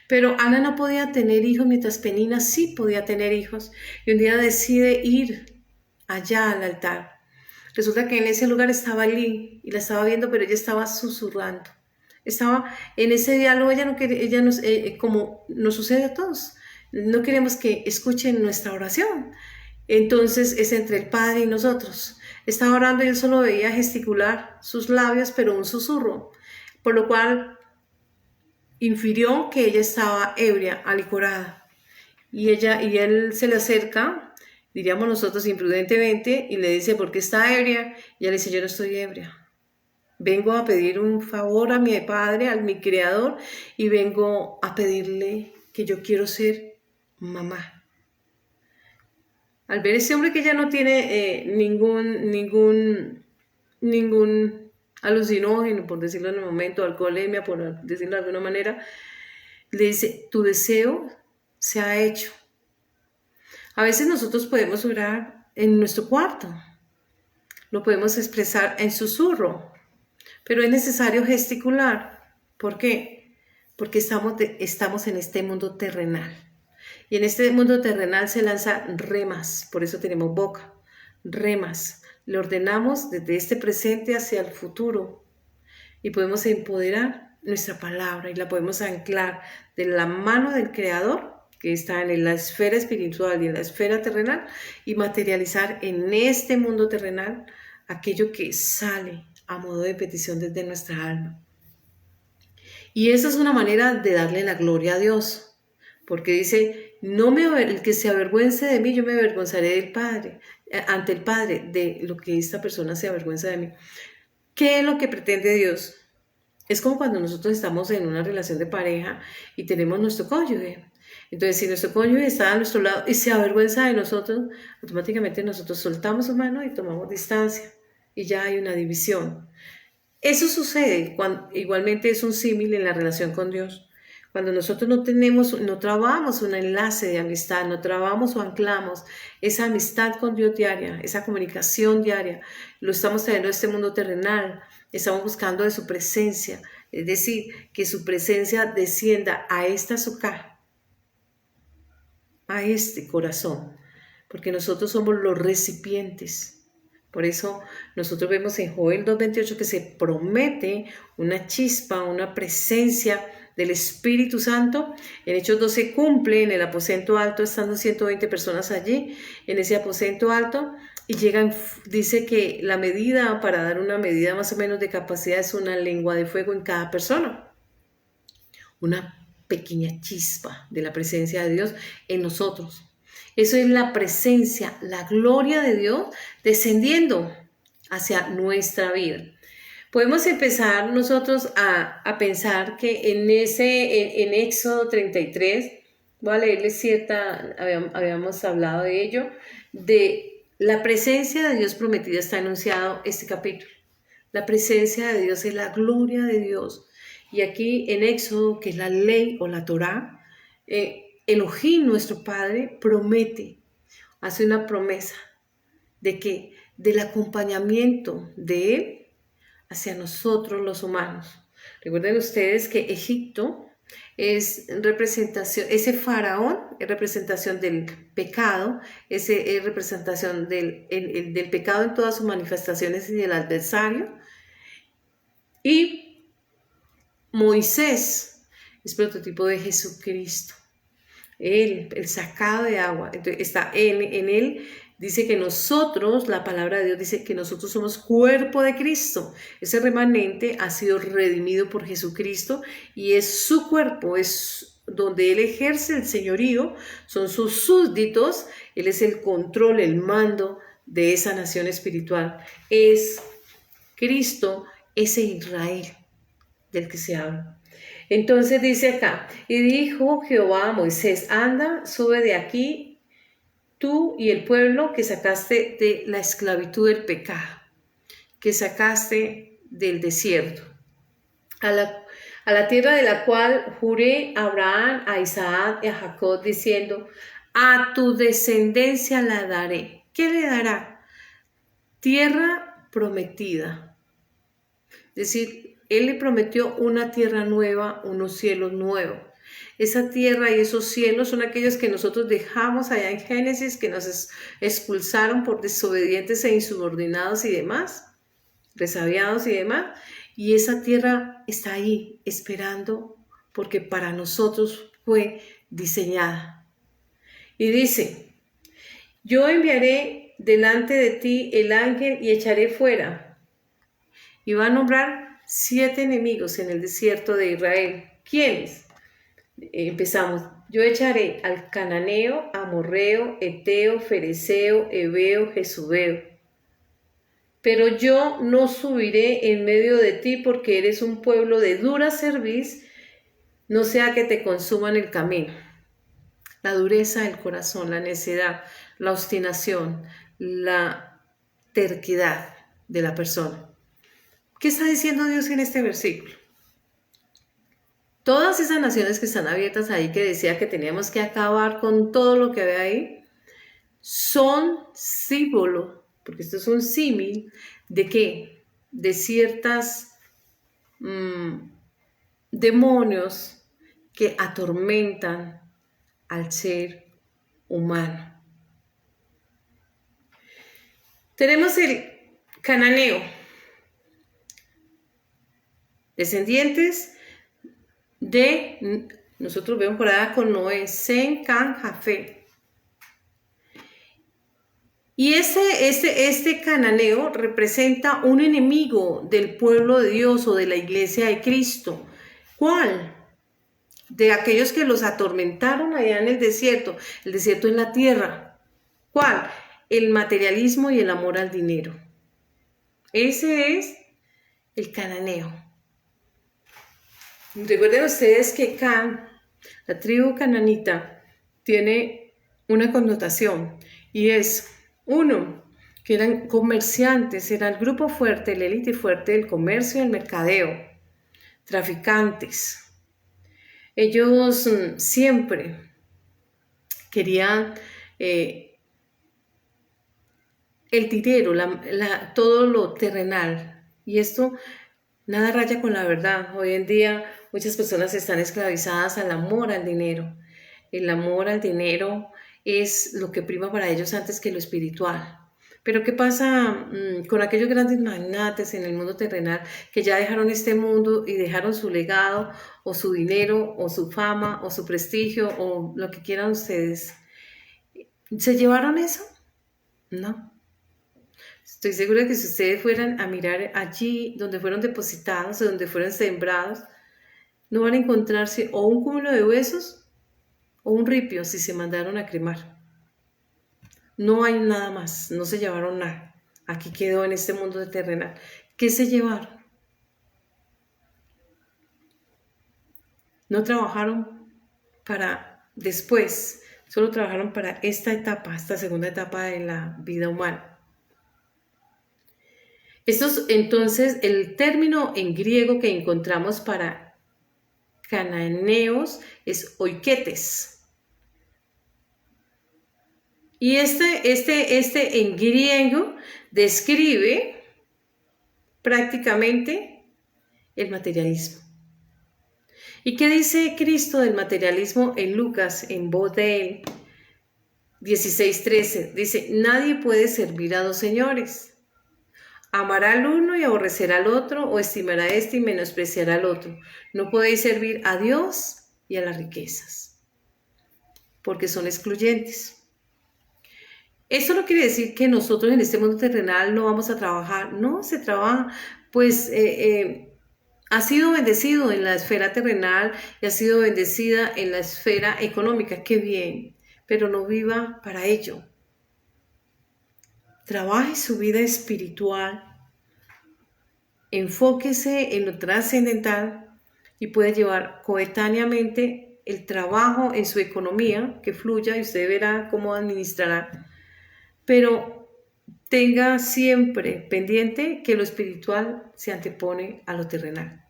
Pero Ana no podía tener hijos, mientras Penina sí podía tener hijos. Y un día decide ir allá al altar. Resulta que en ese lugar estaba Lee y la estaba viendo, pero ella estaba susurrando. Estaba en ese diálogo, ella no quería, como nos sucede a todos, no queremos que escuchen nuestra oración. Entonces es entre el Padre y nosotros. Estaba orando y él solo veía gesticular sus labios, pero un susurro. Por lo cual infirió que ella estaba ebria, alicorada. Y él se le acerca, diríamos nosotros imprudentemente, y le dice, ¿por qué está ebria? Y ella le dice, yo no estoy ebria. Vengo a pedir un favor a mi Padre, a mi Creador, y vengo a pedirle que yo quiero ser mamá. Al ver ese hombre que ya no tiene ningún alucinógeno, por decirlo en el momento, alcoholemia, por decirlo de alguna manera, le dice, tu deseo se ha hecho. A veces nosotros podemos orar en nuestro cuarto, lo podemos expresar en susurro, pero es necesario gesticular. ¿Por qué? Porque estamos en este mundo terrenal. Y en este mundo terrenal se lanzan remas, por eso tenemos boca, remas. Le ordenamos desde este presente hacia el futuro y podemos empoderar nuestra palabra y la podemos anclar de la mano del Creador, que está en la esfera espiritual y en la esfera terrenal, y materializar en este mundo terrenal aquello que sale a modo de petición desde nuestra alma. Y esa es una manera de darle la gloria a Dios, porque dice, el que se avergüence de mí, yo me avergonzaré del Padre, ante el Padre, de lo que esta persona se avergüenza de mí. ¿Qué es lo que pretende Dios? Es como cuando nosotros estamos en una relación de pareja y tenemos nuestro cónyuge. Entonces, si nuestro cónyuge está a nuestro lado y se avergüenza de nosotros, automáticamente nosotros soltamos su mano y tomamos distancia y ya hay una división. Eso sucede cuando igualmente es un símil en la relación con Dios. Cuando nosotros no trabamos un enlace de amistad, no trabamos o anclamos esa amistad con Dios diaria, esa comunicación diaria, lo estamos trayendo a este mundo terrenal, estamos buscando de su presencia, es decir, que su presencia descienda a esta suká, a este corazón, porque nosotros somos los recipientes. Por eso nosotros vemos en Joel 2:28 que se promete una chispa, una presencia del Espíritu Santo. En Hechos 2 se cumple en el aposento alto, estando 120 personas allí, en ese aposento alto, y dice que la medida, para dar una medida más o menos de capacidad, es una lengua de fuego en cada persona. Una pequeña chispa de la presencia de Dios en nosotros. Eso es la presencia, la gloria de Dios descendiendo hacia nuestra vida. Podemos empezar nosotros a pensar que en Éxodo 33, voy a leerles habíamos hablado de ello, de la presencia de Dios prometida está anunciado este capítulo. La presencia de Dios es la gloria de Dios. Y aquí en Éxodo, que es la ley o la Torá, Elohim, nuestro Padre, hace una promesa de que del acompañamiento de Él hacia nosotros los humanos. Recuerden ustedes que Egipto es representación, ese faraón es representación del pecado, es representación del pecado en todas sus manifestaciones y del adversario. Y Moisés es prototipo de Jesucristo. Él, el sacado de agua, entonces está en él, dice que nosotros, la palabra de Dios dice que nosotros somos cuerpo de Cristo. Ese remanente ha sido redimido por Jesucristo y es su cuerpo, es donde Él ejerce el señorío, son sus súbditos, Él es el control, el mando de esa nación espiritual. Es Cristo, ese Israel del que se habla. Entonces dice acá, y dijo Jehová a Moisés, anda, sube de aquí tú y el pueblo que sacaste de la esclavitud del pecado, que sacaste del desierto, a la tierra de la cual juré a Abraham, a Isaac y a Jacob, diciendo, a tu descendencia la daré. ¿Qué le dará? Tierra prometida. Es decir, Él le prometió una tierra nueva, unos cielos nuevos. Esa tierra y esos cielos son aquellos que nosotros dejamos allá en Génesis, que nos expulsaron por desobedientes e insubordinados y demás, resabiados y demás. Y esa tierra está ahí esperando porque para nosotros fue diseñada. Y dice, yo enviaré delante de ti el ángel y echaré fuera. Y va a nombrar 7 enemigos en el desierto de Israel. ¿Quiénes? Empezamos. Yo echaré al cananeo, amorreo, eteo, fereceo, heveo, jesubeo. Pero yo no subiré en medio de ti porque eres un pueblo de dura cerviz, no sea que te consuman el camino. La dureza del corazón, la necedad, la obstinación, la terquedad de la persona. ¿Qué está diciendo Dios en este versículo? Todas esas naciones que están abiertas ahí, que decía que teníamos que acabar con todo lo que había ahí, son símbolo, porque esto es un símil, ¿de qué? De ciertas demonios que atormentan al ser humano. Tenemos el cananeo, descendientes de, nosotros vemos por allá con Noé, Sem, Cam, Jafet. Y este cananeo representa un enemigo del pueblo de Dios o de la iglesia de Cristo. ¿Cuál? De aquellos que los atormentaron allá en el desierto. El desierto es la tierra. ¿Cuál? El materialismo y el amor al dinero. Ese es el cananeo. Recuerden ustedes que Can, la tribu cananita, tiene una connotación y es, uno, que eran comerciantes, era el grupo fuerte, la élite fuerte del comercio y el mercadeo, traficantes. Ellos siempre querían el dinero, todo lo terrenal. Y esto nada raya con la verdad. Hoy en día muchas personas están esclavizadas al amor al dinero. El amor al dinero es lo que prima para ellos antes que lo espiritual. Pero ¿qué pasa con aquellos grandes magnates en el mundo terrenal que ya dejaron este mundo y dejaron su legado o su dinero o su fama o su prestigio o lo que quieran ustedes? ¿Se llevaron eso? No. Estoy segura de que si ustedes fueran a mirar allí donde fueron depositados o donde fueron sembrados, no van a encontrarse o un cúmulo de huesos o un ripio si se mandaron a cremar. No hay nada más, no se llevaron nada. Aquí quedó en este mundo terrenal. ¿Qué se llevaron? No trabajaron para después, solo trabajaron para esta etapa, esta segunda etapa de la vida humana. Entonces, el término en griego que encontramos para cananeos es oiketes. Y este en griego describe prácticamente el materialismo. ¿Y qué dice Cristo del materialismo en Lucas, en voz de él? 16:13. Dice, nadie puede servir a dos señores. Amará al uno y aborrecerá al otro, o estimará a este y menospreciará al otro. No podéis servir a Dios y a las riquezas, porque son excluyentes. Esto no quiere decir que nosotros en este mundo terrenal no vamos a trabajar. No, se trabaja. Pues ha sido bendecido en la esfera terrenal y ha sido bendecida en la esfera económica. Qué bien, pero no viva para ello. Trabaje su vida espiritual, enfóquese en lo trascendental y puede llevar coetáneamente el trabajo en su economía, que fluya y usted verá cómo administrará. Pero tenga siempre pendiente que lo espiritual se antepone a lo terrenal.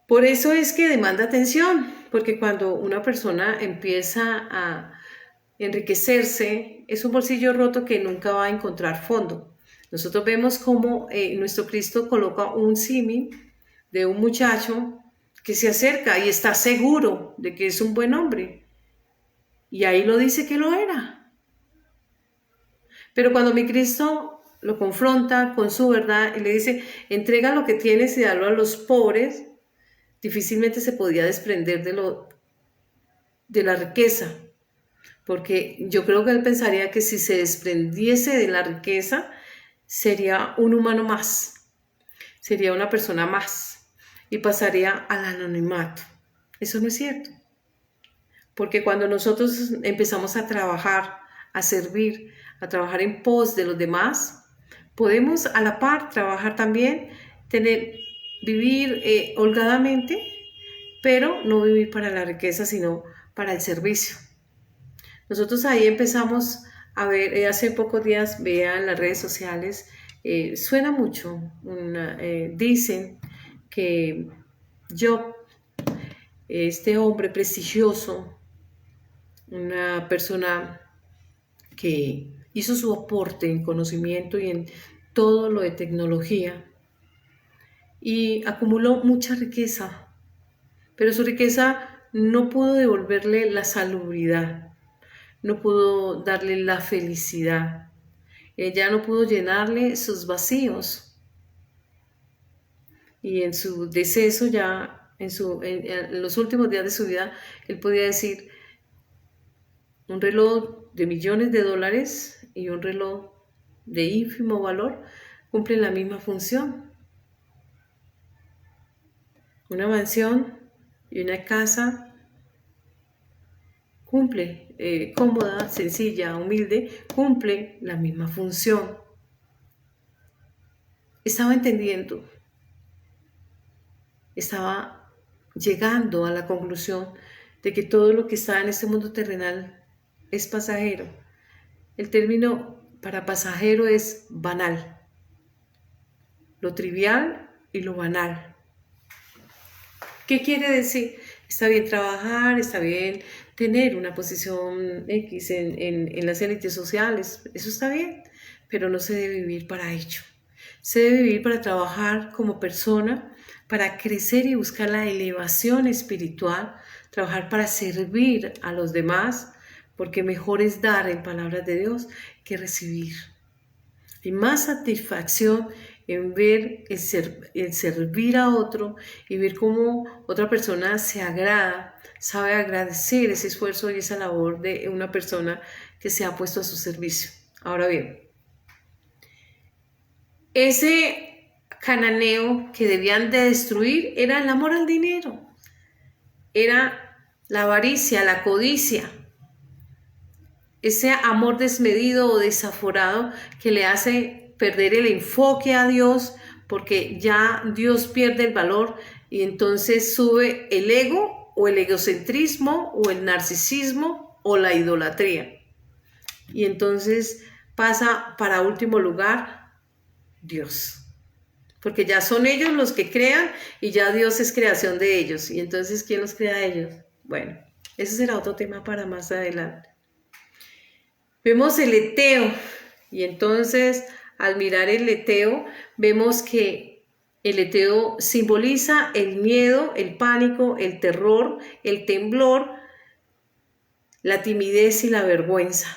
Por eso es que demanda atención, porque cuando una persona empieza a enriquecerse, es un bolsillo roto que nunca va a encontrar fondo. Nosotros vemos cómo nuestro Cristo coloca un símil de un muchacho que se acerca y está seguro de que es un buen hombre. Y ahí lo dice que lo era. Pero cuando mi Cristo lo confronta con su verdad y le dice, entrega lo que tienes y dalo a los pobres, difícilmente se podía desprender de la riqueza. Porque yo creo que él pensaría que si se desprendiese de la riqueza, sería un humano más, sería una persona más y pasaría al anonimato. Eso no es cierto. Porque cuando nosotros empezamos a trabajar, a servir, a trabajar en pos de los demás, podemos a la par trabajar también, vivir holgadamente, pero no vivir para la riqueza, sino para el servicio. Nosotros ahí empezamos a ver, hace pocos días veía en las redes sociales Suena mucho. Dicen que Job, este hombre prestigioso, una persona que hizo su aporte en conocimiento y en todo lo de tecnología, y acumuló mucha riqueza, pero su riqueza no pudo devolverle la salubridad, no pudo darle la felicidad, ella no pudo llenarle sus vacíos, y en su deceso ya, en los últimos días de su vida, él podía decir: un reloj de millones de dólares y un reloj de ínfimo valor cumplen la misma función. Una mansión y una casa cumple, cómoda, sencilla, humilde, cumple la misma función. Estaba entendiendo, estaba llegando a la conclusión de que todo lo que está en este mundo terrenal es pasajero. El término para pasajero es banal, lo trivial y lo banal. ¿Qué quiere decir? Está bien trabajar, está bien tener una posición X en las élites sociales, eso está bien, pero no se debe vivir para ello. Se debe vivir para trabajar como persona, para crecer y buscar la elevación espiritual, trabajar para servir a los demás, porque mejor es dar, en palabras de Dios, que recibir. Hay más satisfacción en ver el servir a otro y ver cómo otra persona se agrada, sabe agradecer ese esfuerzo y esa labor de una persona que se ha puesto a su servicio. Ahora bien, ese cananeo que debían de destruir era el amor al dinero, era la avaricia, la codicia, ese amor desmedido o desaforado que le hace perder el enfoque a Dios, porque ya Dios pierde el valor y entonces sube el ego o el egocentrismo o el narcisismo o la idolatría. Y entonces pasa para último lugar Dios, porque ya son ellos los que crean y ya Dios es creación de ellos. Y entonces, ¿quién los crea a ellos? Bueno, ese será otro tema para más adelante. Vemos el leteo y entonces al mirar el leteo vemos que el leteo simboliza el miedo, el pánico, el terror, el temblor, la timidez y la vergüenza.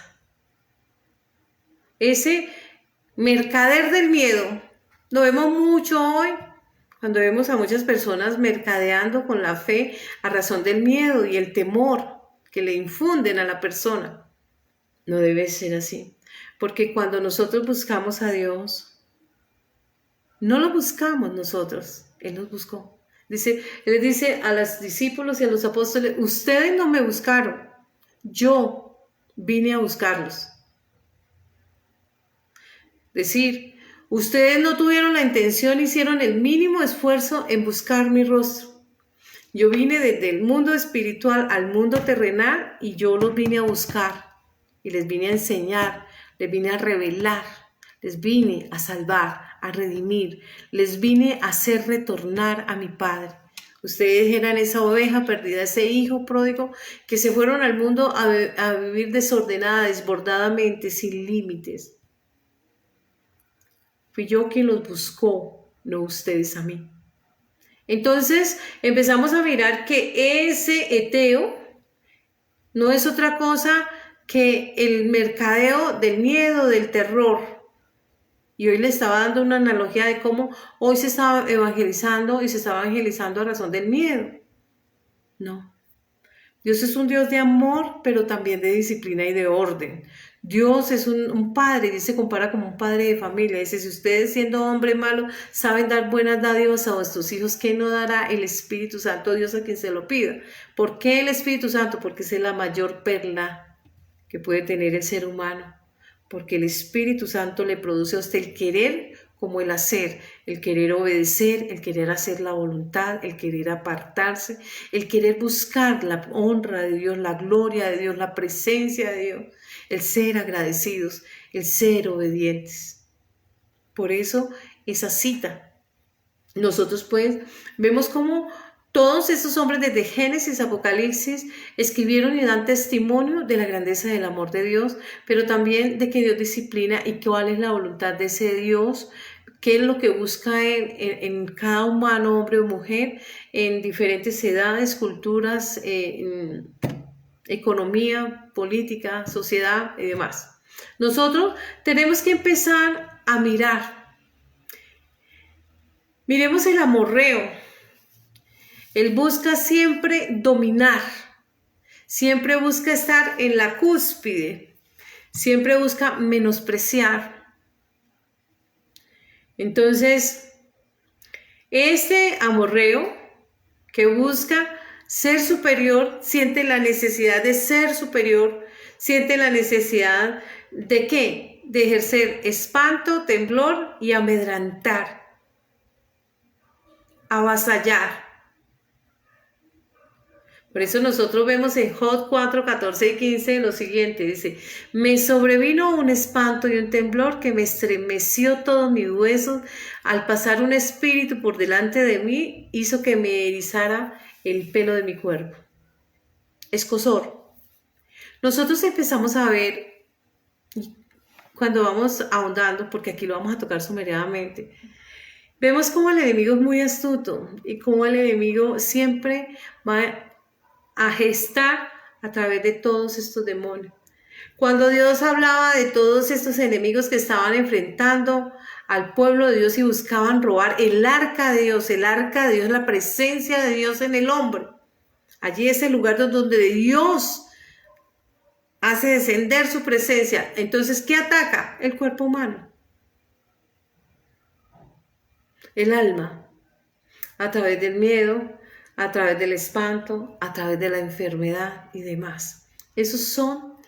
Ese mercader del miedo lo vemos mucho hoy, cuando vemos a muchas personas mercadeando con la fe a razón del miedo y el temor que le infunden a la persona. No debe ser así, porque cuando nosotros buscamos a Dios, no lo buscamos nosotros, Él nos buscó. Él les dice a los discípulos y a los apóstoles: ustedes no me buscaron, yo vine a buscarlos. Decir, ustedes no tuvieron la intención, hicieron el mínimo esfuerzo en buscar mi rostro. Yo vine desde el mundo espiritual al mundo terrenal y yo los vine a buscar. Y les vine a enseñar, les vine a revelar, les vine a salvar, a redimir, les vine a hacer retornar a mi Padre. Ustedes eran esa oveja perdida, ese hijo pródigo que se fueron al mundo a vivir desordenada, desbordadamente, sin límites. Fui yo quien los buscó, no ustedes a mí. Entonces empezamos a mirar que ese eteo no es otra cosa que el mercadeo del miedo, del terror. Y hoy le estaba dando una analogía de cómo hoy se estaba evangelizando y se está evangelizando a razón del miedo. No. Dios es un Dios de amor, pero también de disciplina y de orden. Dios es un padre, Dios se compara como un padre de familia. Dice, si ustedes siendo hombres malos saben dar buenas dádivas a vuestros hijos, ¿qué no dará el Espíritu Santo Dios a quien se lo pida? ¿Por qué el Espíritu Santo? Porque es la mayor perla que puede tener el ser humano. Porque el Espíritu Santo le produce a usted el querer como el hacer, el querer obedecer, el querer hacer la voluntad, el querer apartarse, el querer buscar la honra de Dios, la gloria de Dios, la presencia de Dios, el ser agradecidos, el ser obedientes. Por eso esa cita. Nosotros pues vemos cómo todos estos hombres desde Génesis, Apocalipsis, escribieron y dan testimonio de la grandeza del amor de Dios, pero también de que Dios disciplina y cuál es la voluntad de ese Dios, qué es lo que busca en cada humano, hombre o mujer, en diferentes edades, culturas, economía, política, sociedad y demás. Nosotros tenemos que empezar a mirar. Miremos el amorreo. Él busca siempre dominar, siempre busca estar en la cúspide, siempre busca menospreciar. Entonces, este amorreo que busca ser superior, siente la necesidad de ser superior, siente la necesidad de ¿qué? De ejercer espanto, temblor y amedrantar, avasallar. Por eso nosotros vemos en Job 4, 14 y 15 lo siguiente, dice, me sobrevino un espanto y un temblor que me estremeció todos mis huesos, al pasar un espíritu por delante de mí, hizo que me erizara el pelo de mi cuerpo. Escozor. Nosotros empezamos a ver, cuando vamos ahondando, porque aquí lo vamos a tocar sumariamente, vemos cómo el enemigo es muy astuto y cómo el enemigo siempre va a gestar a través de todos estos demonios. Cuando Dios hablaba de todos estos enemigos que estaban enfrentando al pueblo de Dios y buscaban robar el arca de Dios, la presencia de Dios en el hombre. Allí es el lugar donde Dios hace descender su presencia. Entonces, ¿qué ataca? El cuerpo humano. El alma. A través del miedo, a través del espanto, a través de la enfermedad y demás. Esos son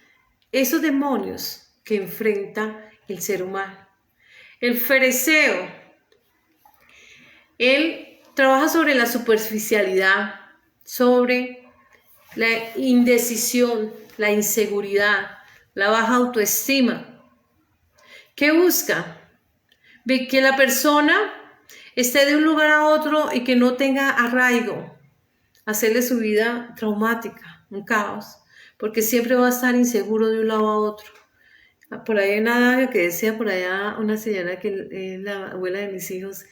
esos demonios que enfrenta el ser humano. El fariseo, él trabaja sobre la superficialidad, sobre la indecisión, la inseguridad, la baja autoestima. ¿Qué busca? Que la persona esté de un lugar a otro y que no tenga arraigo, hacerle su vida traumática, un caos, porque siempre va a estar inseguro de un lado a otro. Por ahí hay una que decía, por allá una señora que la abuela de mis hijos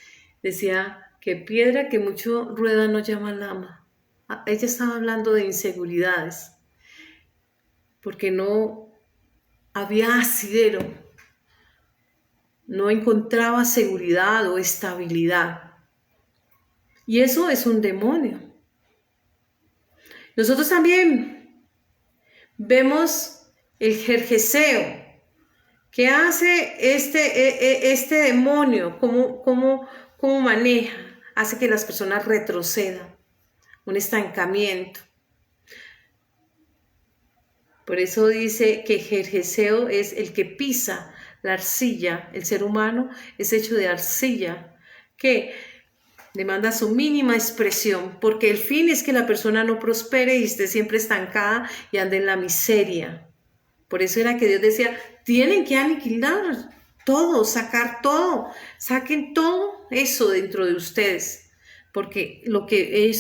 decía que piedra que mucho rueda no llama lama. Ella estaba hablando de inseguridades, porque no había asidero, no encontraba seguridad o estabilidad. Y eso es un demonio. Nosotros también vemos el jerjeseo. ¿Qué hace este demonio? ¿Cómo maneja? Hace que las personas retrocedan, un estancamiento. Por eso dice que jerjeseo es el que pisa la arcilla. El ser humano es hecho de arcilla, que demanda su mínima expresión, porque el fin es que la persona no prospere y esté siempre estancada y ande en la miseria. Por eso era que Dios decía, tienen que aniquilar todo, sacar todo, saquen todo eso dentro de ustedes, porque lo que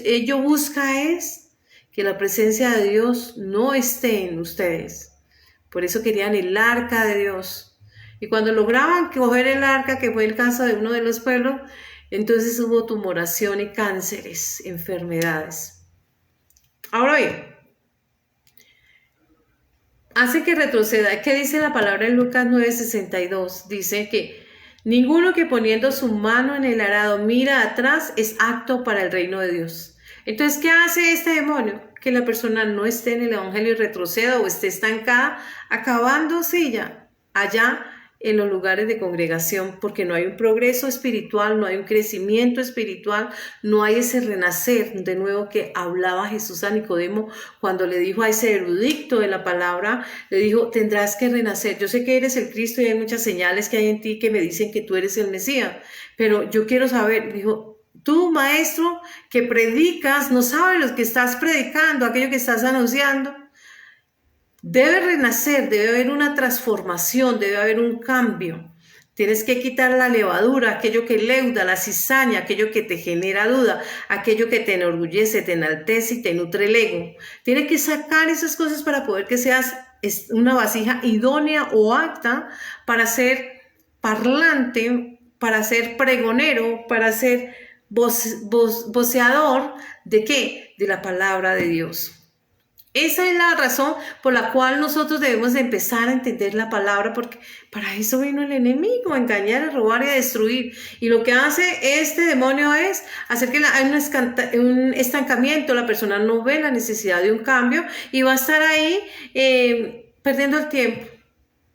ello busca es que la presencia de Dios no esté en ustedes. Por eso querían el arca de Dios. Y cuando lograban coger el arca, que fue el caso de uno de los pueblos, entonces hubo tumoración y cánceres, enfermedades. Ahora bien, hace que retroceda. ¿Qué dice la palabra en Lucas 9:62? Dice que ninguno que poniendo su mano en el arado mira atrás es apto para el reino de Dios. Entonces, ¿qué hace este demonio? Que la persona no esté en el evangelio y retroceda o esté estancada, acabándose ya allá en los lugares de congregación, porque no hay un progreso espiritual, no hay un crecimiento espiritual, no hay ese renacer de nuevo que hablaba Jesús a Nicodemo cuando le dijo a ese erudito de la palabra, le dijo, tendrás que renacer. Yo sé que eres el Cristo y hay muchas señales que hay en ti que me dicen que tú eres el Mesías, pero yo quiero saber, dijo, tú, maestro, que predicas, no sabes lo que estás predicando, aquello que estás anunciando. Debe renacer, debe haber una transformación, debe haber un cambio. Tienes que quitar la levadura, aquello que leuda, la cizaña, aquello que te genera duda, aquello que te enorgullece, te enaltece y te nutre el ego. Tienes que sacar esas cosas para poder que seas una vasija idónea o apta para ser parlante, para ser pregonero, para ser voceador ¿de qué? De la palabra de Dios. Esa es la razón por la cual nosotros debemos de empezar a entender la palabra, porque para eso vino el enemigo, a engañar, a robar y a destruir. Y lo que hace este demonio es hacer que hay un estancamiento, la persona no ve la necesidad de un cambio y va a estar ahí perdiendo el tiempo.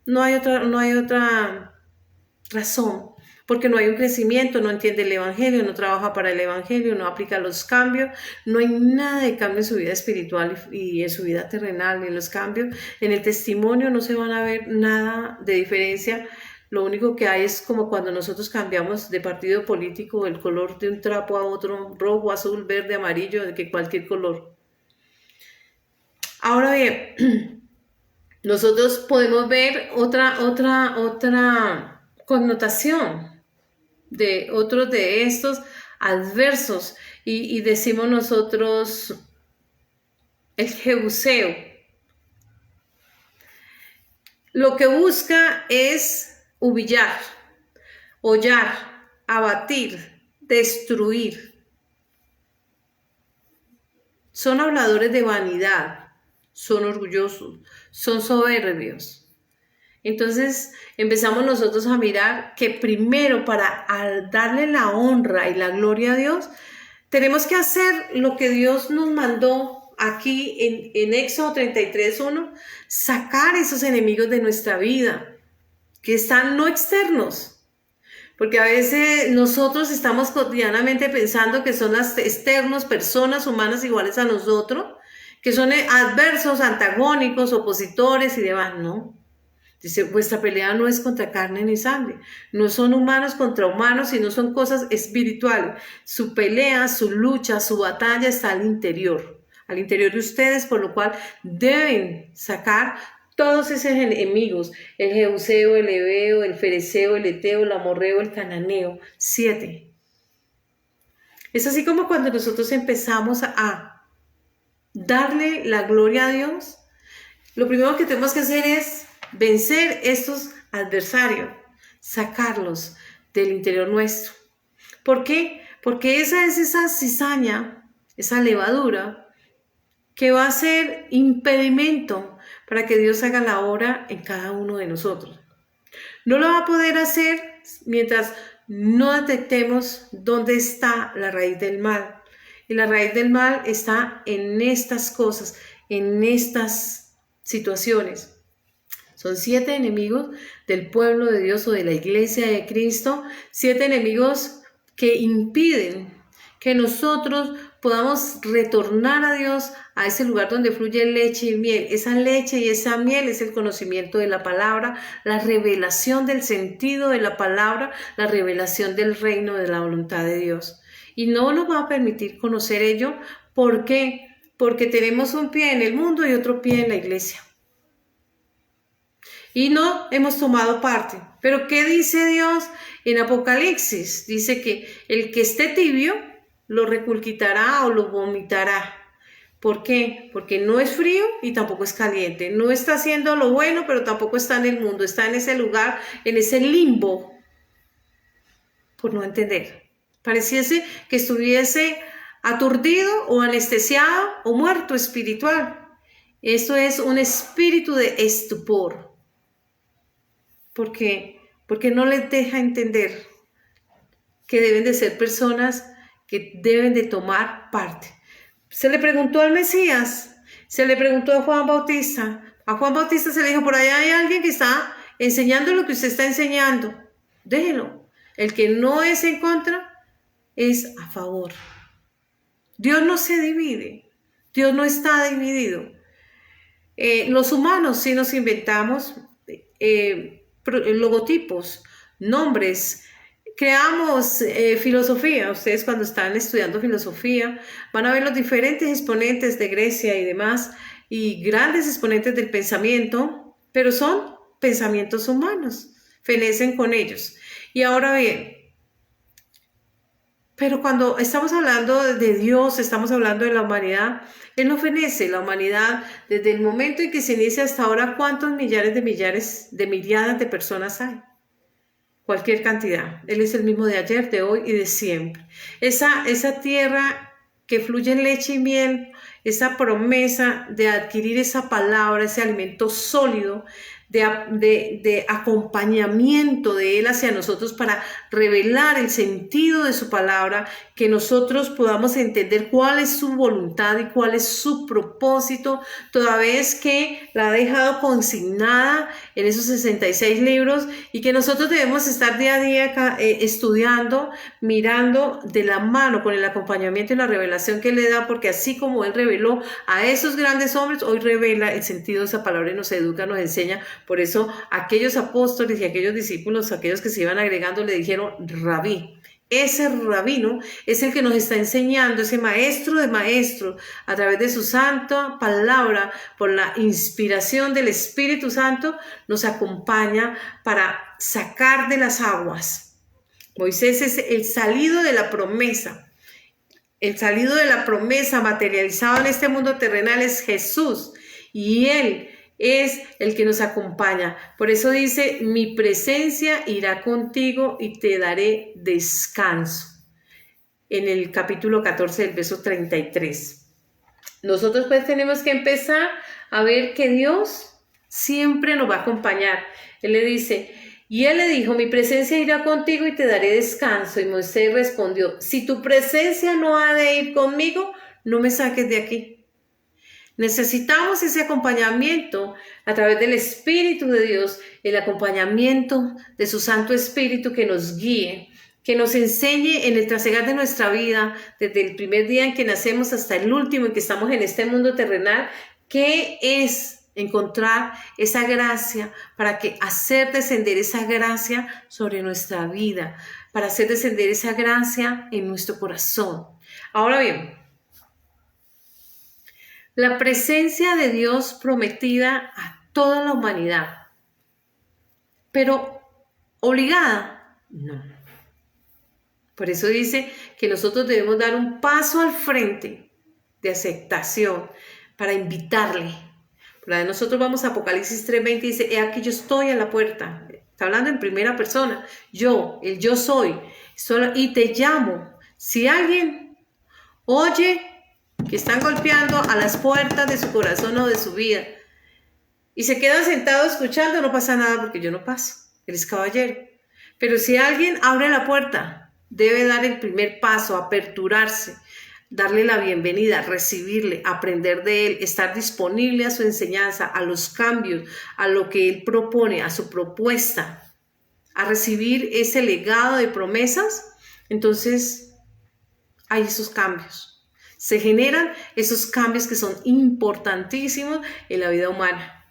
No hay otra razón. Porque no hay un crecimiento, no entiende el evangelio, no trabaja para el evangelio, no aplica los cambios, no hay nada de cambio en su vida espiritual y en su vida terrenal, en los cambios. En el testimonio no se van a ver nada de diferencia. Lo único que hay es como cuando nosotros cambiamos de partido político, el color de un trapo a otro, rojo, azul, verde, amarillo, de que cualquier color. Ahora bien, nosotros podemos ver otra connotación de otros de estos adversos y decimos nosotros el jebuseo. Lo que busca es humillar, hollar, abatir, destruir. Son habladores de vanidad, son orgullosos, son soberbios. Entonces empezamos nosotros a mirar que primero para darle la honra y la gloria a Dios, tenemos que hacer lo que Dios nos mandó aquí en Éxodo 33:1, sacar esos enemigos de nuestra vida, que están no externos. Porque a veces nosotros estamos cotidianamente pensando que son las externos, personas humanas iguales a nosotros, que son adversos, antagónicos, opositores y demás, no. Dice, vuestra pelea no es contra carne ni sangre, no son humanos contra humanos, sino son cosas espirituales. Su pelea, su lucha, su batalla está al interior de ustedes, por lo cual deben sacar todos esos enemigos, el jebuseo, el heveo, el fereceo, el eteo, el amorreo, el cananeo, 7. Es así como cuando nosotros empezamos a darle la gloria a Dios, lo primero que tenemos que hacer es vencer estos adversarios, sacarlos del interior nuestro. ¿Por qué? Porque esa es esa cizaña, esa levadura, que va a ser impedimento para que Dios haga la obra en cada uno de nosotros. No lo va a poder hacer mientras no detectemos dónde está la raíz del mal. Y la raíz del mal está en estas cosas, en estas situaciones. Son 7 enemigos del pueblo de Dios o de la iglesia de Cristo, 7 enemigos que impiden que nosotros podamos retornar a Dios, a ese lugar donde fluye leche y miel. Esa leche y esa miel es el conocimiento de la palabra, la revelación del sentido de la palabra, la revelación del reino de la voluntad de Dios. Y no nos va a permitir conocer ello. ¿Por qué? Porque tenemos un pie en el mundo y otro pie en la iglesia. Y no hemos tomado parte. Pero ¿qué dice Dios en Apocalipsis? Dice que el que esté tibio lo reculquitará o lo vomitará. ¿Por qué? Porque no es frío y tampoco es caliente. No está haciendo lo bueno, pero tampoco está en el mundo. Está en ese lugar, en ese limbo, por no entender. Pareciese que estuviese aturdido o anestesiado o muerto espiritual. Esto es un espíritu de estupor. Porque no les deja entender que deben de ser personas que deben de tomar parte. Se le preguntó al Mesías, se le preguntó a Juan Bautista. A Juan Bautista se le dijo, por allá hay alguien que está enseñando lo que usted está enseñando. Déjelo. El que no es en contra es a favor. Dios no se divide. Dios no está dividido. Los humanos sí nos inventamos logotipos, nombres, creamos filosofía. Ustedes cuando están estudiando filosofía van a ver los diferentes exponentes de Grecia y demás, y grandes exponentes del pensamiento, pero son pensamientos humanos, fenecen con ellos. Y ahora bien, pero cuando estamos hablando de Dios, estamos hablando de la humanidad, Él no fenece. La humanidad, desde el momento en que se inicia hasta ahora, ¿cuántos millares, de miriadas de personas hay? Cualquier cantidad. Él es el mismo de ayer, de hoy y de siempre. Esa tierra que fluye en leche y miel, esa promesa de adquirir esa palabra, ese alimento sólido, de acompañamiento de Él hacia nosotros para revelar el sentido de su palabra, que nosotros podamos entender cuál es su voluntad y cuál es su propósito, toda vez que la ha dejado consignada en esos 66 libros y que nosotros debemos estar día a día estudiando, mirando de la mano con el acompañamiento y la revelación que Él le da, porque así como Él reveló a esos grandes hombres, hoy revela el sentido de esa palabra y nos educa, nos enseña. Por eso aquellos apóstoles y aquellos discípulos, aquellos que se iban agregando, le dijeron rabí. Ese rabino es el que nos está enseñando, ese maestro de maestros, a través de su santa palabra, por la inspiración del Espíritu Santo, nos acompaña para sacar de las aguas. Moisés es el salido de la promesa. El salido de la promesa materializado en este mundo terrenal es Jesús, y Él es el que nos acompaña. Por eso dice, mi presencia irá contigo y te daré descanso. En el capítulo 14 del verso 33. Nosotros pues tenemos que empezar a ver que Dios siempre nos va a acompañar. Él le dice, y Él le dijo, mi presencia irá contigo y te daré descanso. Y Moisés respondió, si tu presencia no ha de ir conmigo, no me saques de aquí. Necesitamos ese acompañamiento a través del Espíritu de Dios, el acompañamiento de su Santo Espíritu que nos guíe, que nos enseñe en el trasegar de nuestra vida, desde el primer día en que nacemos hasta el último en que estamos en este mundo terrenal, qué es encontrar esa gracia para hacer descender esa gracia sobre nuestra vida, para hacer descender esa gracia en nuestro corazón. Ahora bien, la presencia de Dios prometida a toda la humanidad, pero obligada, no. Por eso dice que nosotros debemos dar un paso al frente de aceptación para invitarle. Por nosotros vamos a Apocalipsis 3:20 y dice, he aquí yo estoy a la puerta. Está hablando en primera persona. Yo, el yo soy, y te llamo. Si alguien oye que están golpeando a las puertas de su corazón o de su vida y se queda sentado escuchando, no pasa nada porque yo no paso. Él es caballero. Pero si alguien abre la puerta, debe dar el primer paso, aperturarse, darle la bienvenida, recibirle, aprender de él, estar disponible a su enseñanza, a los cambios, a lo que él propone, a su propuesta, a recibir ese legado de promesas. Entonces hay esos cambios. Se generan esos cambios que son importantísimos en la vida humana.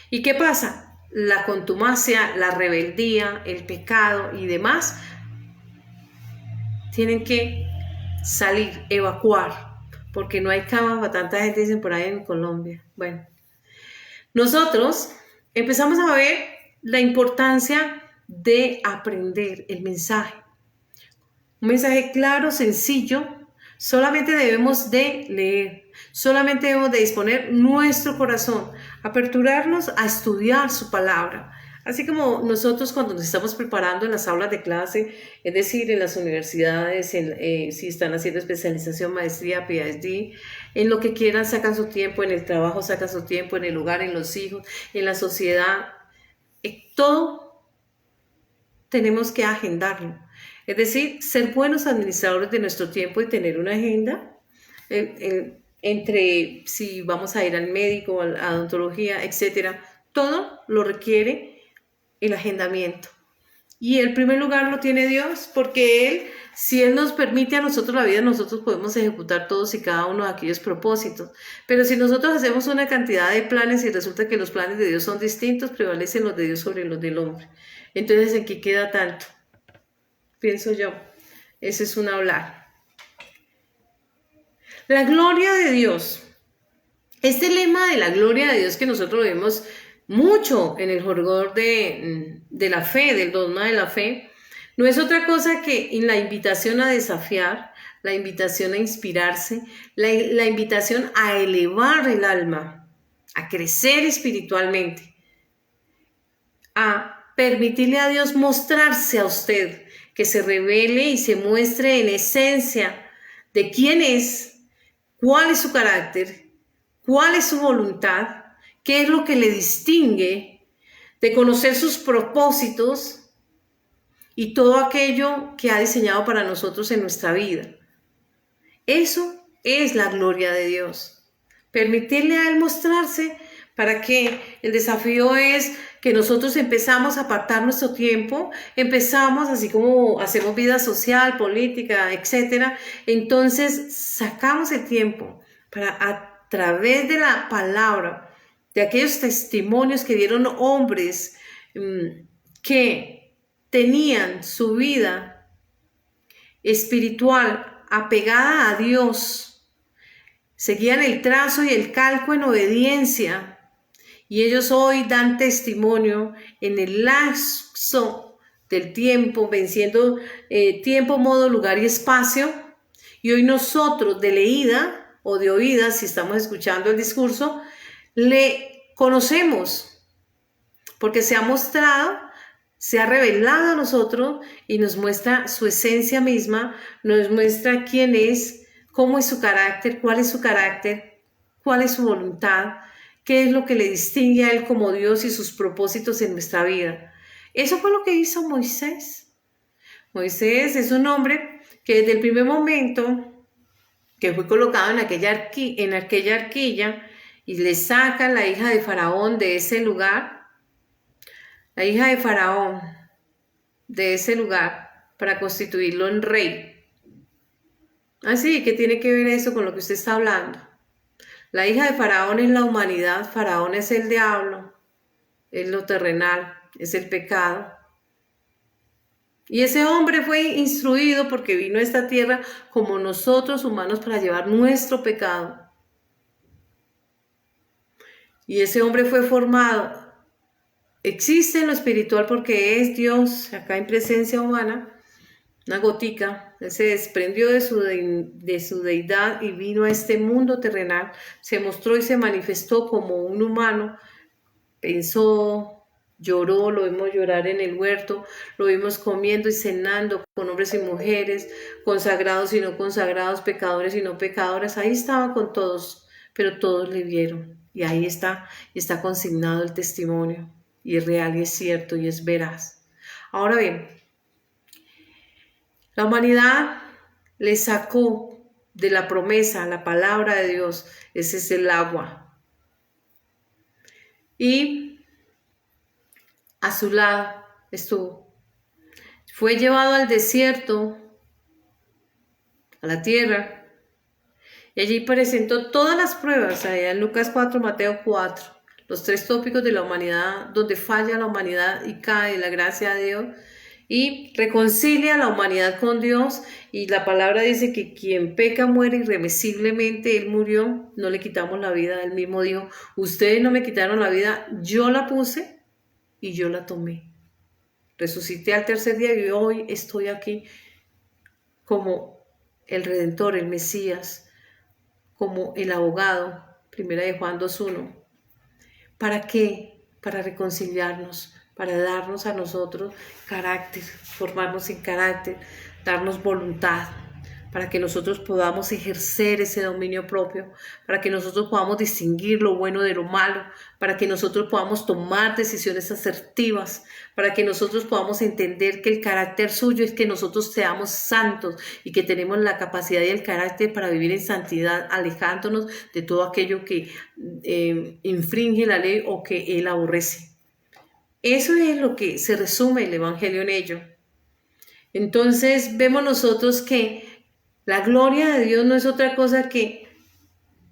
¿Y qué pasa? La contumacia, la rebeldía, el pecado y demás tienen que salir, evacuar, porque no hay cama para tanta gente, dicen por ahí en Colombia. Bueno, nosotros empezamos a ver la importancia de aprender el mensaje. Un mensaje claro, sencillo. Solamente debemos de leer, solamente debemos de disponer nuestro corazón, aperturarnos a estudiar su palabra. Así como nosotros cuando nos estamos preparando en las aulas de clase, es decir, en las universidades, si están haciendo especialización, maestría, PhD, en lo que quieran sacan su tiempo, en el trabajo sacan su tiempo, en el hogar, en los hijos, en la sociedad, todo tenemos que agendarlo. Es decir, ser buenos administradores de nuestro tiempo y tener una agenda entre si vamos a ir al médico, a la odontología, etcétera. Todo lo requiere el agendamiento. Y el primer lugar lo tiene Dios, porque Él, si Él nos permite a nosotros la vida, nosotros podemos ejecutar todos y cada uno de aquellos propósitos. Pero si nosotros hacemos una cantidad de planes y resulta que los planes de Dios son distintos, prevalecen los de Dios sobre los del hombre. Entonces, ¿en qué queda tanto? Pienso yo, ese es un hablar. La gloria de Dios. Este lema de la gloria de Dios que nosotros lo vemos mucho en el jorgor de la fe, del dogma de la fe, no es otra cosa que la invitación a desafiar, la invitación a inspirarse, la invitación a elevar el alma, a crecer espiritualmente, a permitirle a Dios mostrarse a usted, que se revele y se muestre en esencia de quién es, cuál es su carácter, cuál es su voluntad, qué es lo que le distingue, de conocer sus propósitos y todo aquello que ha diseñado para nosotros en nuestra vida. Eso es la gloria de Dios. Permitirle a Él mostrarse para que el desafío es que nosotros empezamos a apartar nuestro tiempo, empezamos así como hacemos vida social, política, etcétera, entonces sacamos el tiempo para a través de la palabra, de aquellos testimonios que dieron hombres que tenían su vida espiritual apegada a Dios, seguían el trazo y el calco en obediencia, y ellos hoy dan testimonio en el lapso del tiempo, venciendo tiempo, modo, lugar y espacio. Y hoy nosotros de leída o de oída, si estamos escuchando el discurso, le conocemos porque se ha mostrado, se ha revelado a nosotros y nos muestra su esencia misma, nos muestra quién es, cómo es su carácter, cuál es su voluntad, qué es lo que le distingue a Él como Dios y sus propósitos en nuestra vida. Eso fue lo que hizo Moisés. Moisés es un hombre que desde el primer momento que fue colocado en aquella arquilla y le saca la hija de Faraón de ese lugar, la hija de Faraón de ese lugar para constituirlo en rey. Así que tiene que ver eso con lo que usted está hablando. La hija de Faraón es la humanidad, Faraón es el diablo, es lo terrenal, es el pecado. Y ese hombre fue instruido porque vino a esta tierra como nosotros humanos para llevar nuestro pecado. Y ese hombre fue formado. Existe en lo espiritual porque es Dios, acá en presencia humana, una gotica. Él se desprendió de su deidad y vino a este mundo terrenal. Se mostró y se manifestó como un humano. Pensó, lloró, lo vimos llorar en el huerto, lo vimos comiendo y cenando con hombres y mujeres, consagrados y no consagrados, pecadores y no pecadores. Ahí estaba con todos, pero todos le vieron. Y ahí está, y está consignado el testimonio. Y es real y es cierto y es veraz. Ahora bien, la humanidad le sacó de la promesa, la palabra de Dios, ese es el agua. Y a su lado estuvo. Fue llevado al desierto, a la tierra, y allí presentó todas las pruebas, allá en Lucas 4, Mateo 4, los 3 tópicos de la humanidad, donde falla la humanidad y cae la gracia de Dios, y reconcilia a la humanidad con Dios, y la palabra dice que quien peca muere irremisiblemente. Él murió, no le quitamos la vida. Él mismo dijo, ustedes no me quitaron la vida, yo la puse y yo la tomé. Resucité al tercer día y hoy estoy aquí como el Redentor, el Mesías, como el abogado, primera de Juan 2:1. ¿Para qué? Para reconciliarnos, para darnos a nosotros carácter, formarnos en carácter, darnos voluntad, para que nosotros podamos ejercer ese dominio propio, para que nosotros podamos distinguir lo bueno de lo malo, para que nosotros podamos tomar decisiones asertivas, para que nosotros podamos entender que el carácter suyo es que nosotros seamos santos y que tenemos la capacidad y el carácter para vivir en santidad, alejándonos de todo aquello que infringe la ley o que Él aborrece. Eso es lo que se resume el Evangelio en ello. Entonces vemos nosotros que la gloria de Dios no es otra cosa que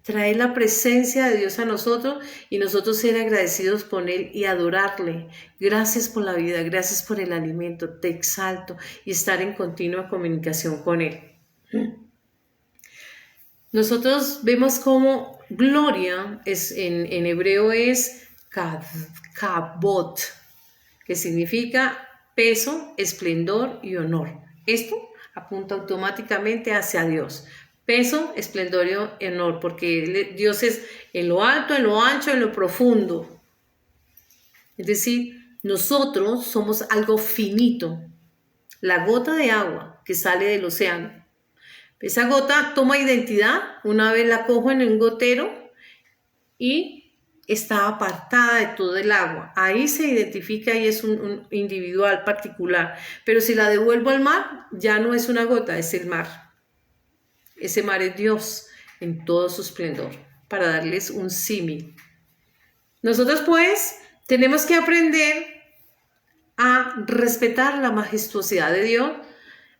traer la presencia de Dios a nosotros y nosotros ser agradecidos con Él y adorarle. Gracias por la vida, gracias por el alimento, te exalto, y estar en continua comunicación con Él. Nosotros vemos como gloria en hebreo es Kabot, que significa peso, esplendor y honor. Esto apunta automáticamente hacia Dios. Peso, esplendor y honor, porque Dios es en lo alto, en lo ancho, en lo profundo. Es decir, nosotros somos algo finito, la gota de agua que sale del océano. Esa gota toma identidad, una vez la cojo en un gotero y está apartada de todo el agua. Ahí se identifica y es un individual particular. Pero si la devuelvo al mar, ya no es una gota, es el mar. Ese mar es Dios en todo su esplendor, para darles un símil. Nosotros pues tenemos que aprender a respetar la majestuosidad de Dios,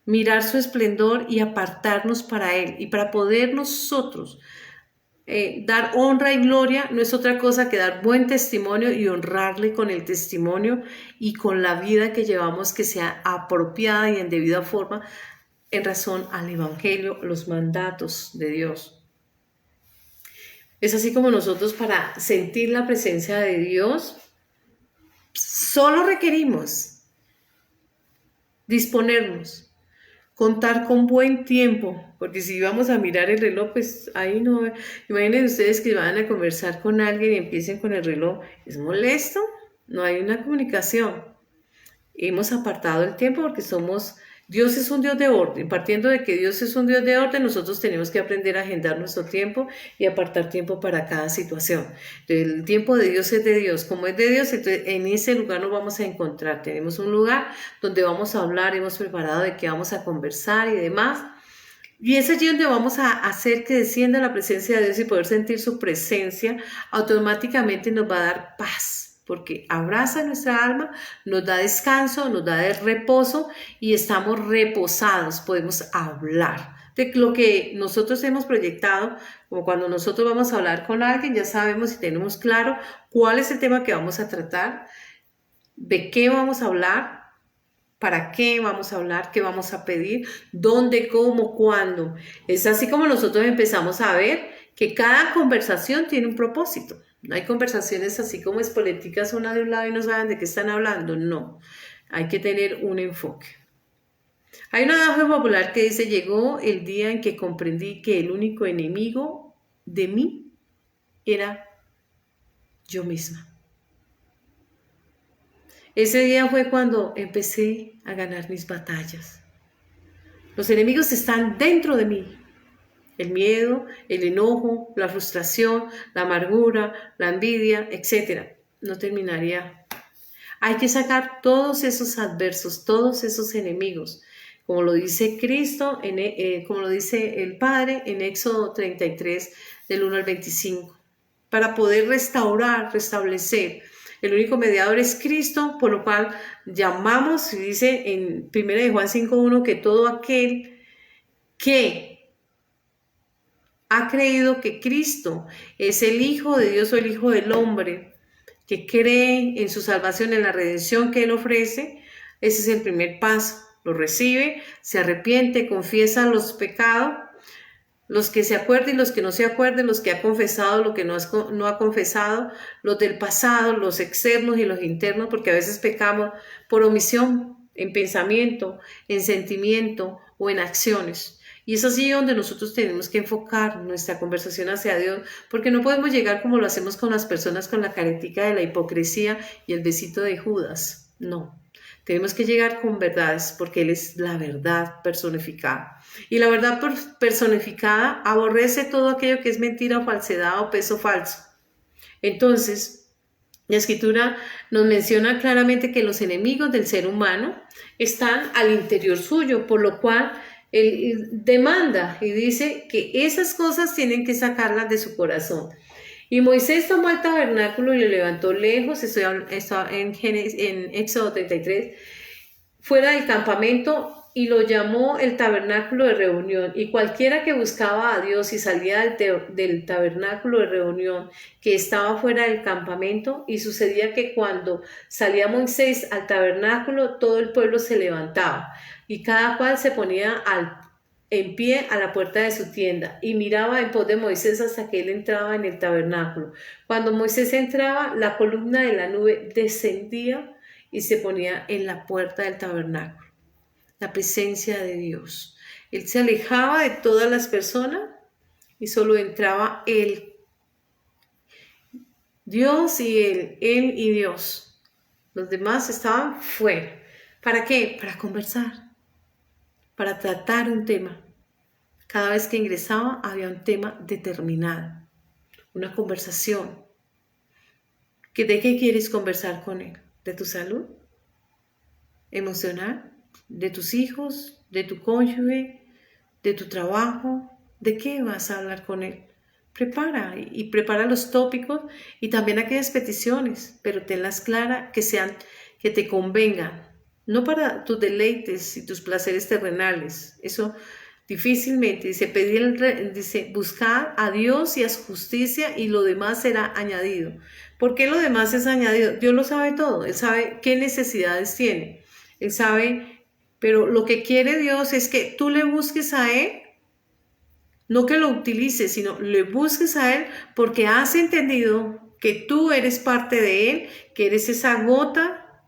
mirar su esplendor y apartarnos para Él. Y para poder nosotros dar honra y gloria no es otra cosa que dar buen testimonio y honrarle con el testimonio y con la vida que llevamos, que sea apropiada y en debida forma en razón al Evangelio, los mandatos de Dios. Es así como nosotros, para sentir la presencia de Dios, solo requerimos disponernos, contar con buen tiempo, porque si vamos a mirar el reloj, pues ahí no. Imaginen ustedes que van a conversar con alguien y empiecen con el reloj. ¿Es molesto? No hay una comunicación. Hemos apartado el tiempo porque Dios es un Dios de orden. Partiendo de que Dios es un Dios de orden, nosotros tenemos que aprender a agendar nuestro tiempo y apartar tiempo para cada situación. El tiempo de Dios es de Dios. Como es de Dios, entonces en ese lugar nos vamos a encontrar. Tenemos un lugar donde vamos a hablar, hemos preparado de qué vamos a conversar y demás. Y es allí donde vamos a hacer que descienda la presencia de Dios y poder sentir su presencia. Automáticamente nos va a dar paz, porque abraza nuestra alma, nos da descanso, nos da reposo y estamos reposados, podemos hablar de lo que nosotros hemos proyectado. Como cuando nosotros vamos a hablar con alguien, ya sabemos y tenemos claro cuál es el tema que vamos a tratar, de qué vamos a hablar, para qué vamos a hablar, qué vamos a pedir, dónde, cómo, cuándo. Es así como nosotros empezamos a ver que cada conversación tiene un propósito. No hay conversaciones así como espoléticas, una de un lado y no saben de qué están hablando. No, hay que tener un enfoque. Hay una frase popular que dice: llegó el día en que comprendí que el único enemigo de mí era yo misma. Ese día fue cuando empecé a ganar mis batallas. Los enemigos están dentro de mí. El miedo, el enojo, la frustración, la amargura, la envidia, etc. No terminaría. Hay que sacar todos esos adversos, todos esos enemigos, como lo dice Cristo, como lo dice el Padre en Éxodo 33, del 1 al 25, para poder restablecer. El único mediador es Cristo, por lo cual llamamos, y dice en 1 Juan 5:1, que todo aquel que ha creído que Cristo es el Hijo de Dios o el Hijo del hombre, que cree en su salvación, en la redención que Él ofrece, ese es el primer paso. Lo recibe, se arrepiente, confiesa los pecados, los que se acuerden y los que no se acuerden, los que ha confesado, lo que no ha confesado, los del pasado, los externos y los internos, porque a veces pecamos por omisión, en pensamiento, en sentimiento o en acciones. Y es así donde nosotros tenemos que enfocar nuestra conversación hacia Dios, porque no podemos llegar como lo hacemos con las personas, con la caretica de la hipocresía y el besito de Judas. No, tenemos que llegar con verdades, porque Él es la verdad personificada. Y la verdad personificada aborrece todo aquello que es mentira o falsedad o peso falso. Entonces, la Escritura nos menciona claramente que los enemigos del ser humano están al interior suyo, por lo cual Él demanda y dice que esas cosas tienen que sacarlas de su corazón. Y Moisés tomó el tabernáculo y lo levantó lejos, esto en Éxodo 33, fuera del campamento, y lo llamó el tabernáculo de reunión. Y cualquiera que buscaba a Dios y salía del tabernáculo de reunión que estaba fuera del campamento, y sucedía que cuando salía Moisés al tabernáculo, todo el pueblo se levantaba y cada cual se ponía en pie a la puerta de su tienda y miraba en pos de Moisés hasta que él entraba en el tabernáculo. Cuando Moisés entraba, la columna de la nube descendía y se ponía en la puerta del tabernáculo. La presencia de Dios. Él se alejaba de todas las personas y solo entraba él. Dios y él y Dios. Los demás estaban fuera. ¿Para qué? Para conversar, para tratar un tema. Cada vez que ingresaba había un tema determinado, una conversación. ¿De qué quieres conversar con él? ¿De tu salud emocional? ¿De tus hijos? ¿De tu cónyuge? ¿De tu trabajo? ¿De qué vas a hablar con él? Prepara y prepara los tópicos y también aquellas peticiones, pero tenlas claras que te convengan, no para tus deleites y tus placeres terrenales. Eso difícilmente. Dice, buscar a Dios y a su justicia y lo demás será añadido. ¿Por qué lo demás es añadido? Dios lo sabe todo. Él sabe qué necesidades tiene. Él sabe, pero lo que quiere Dios es que tú le busques a Él. No que lo utilices, sino le busques a Él porque has entendido que tú eres parte de Él, que eres esa gota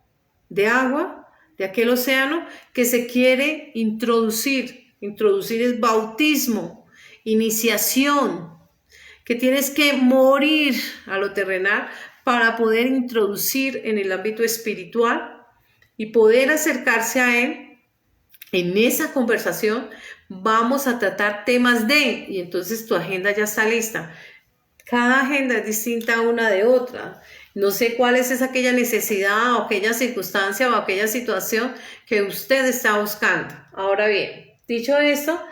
de agua de aquel océano que se quiere introducir. Introducir es bautismo, iniciación, que tienes que morir a lo terrenal para poder introducir en el ámbito espiritual y poder acercarse a Él. En esa conversación vamos a tratar temas y entonces tu agenda ya está lista. Cada agenda es distinta una de otra. No sé cuál es aquella necesidad o aquella circunstancia o aquella situación que usted está buscando. Ahora bien, dicho esto,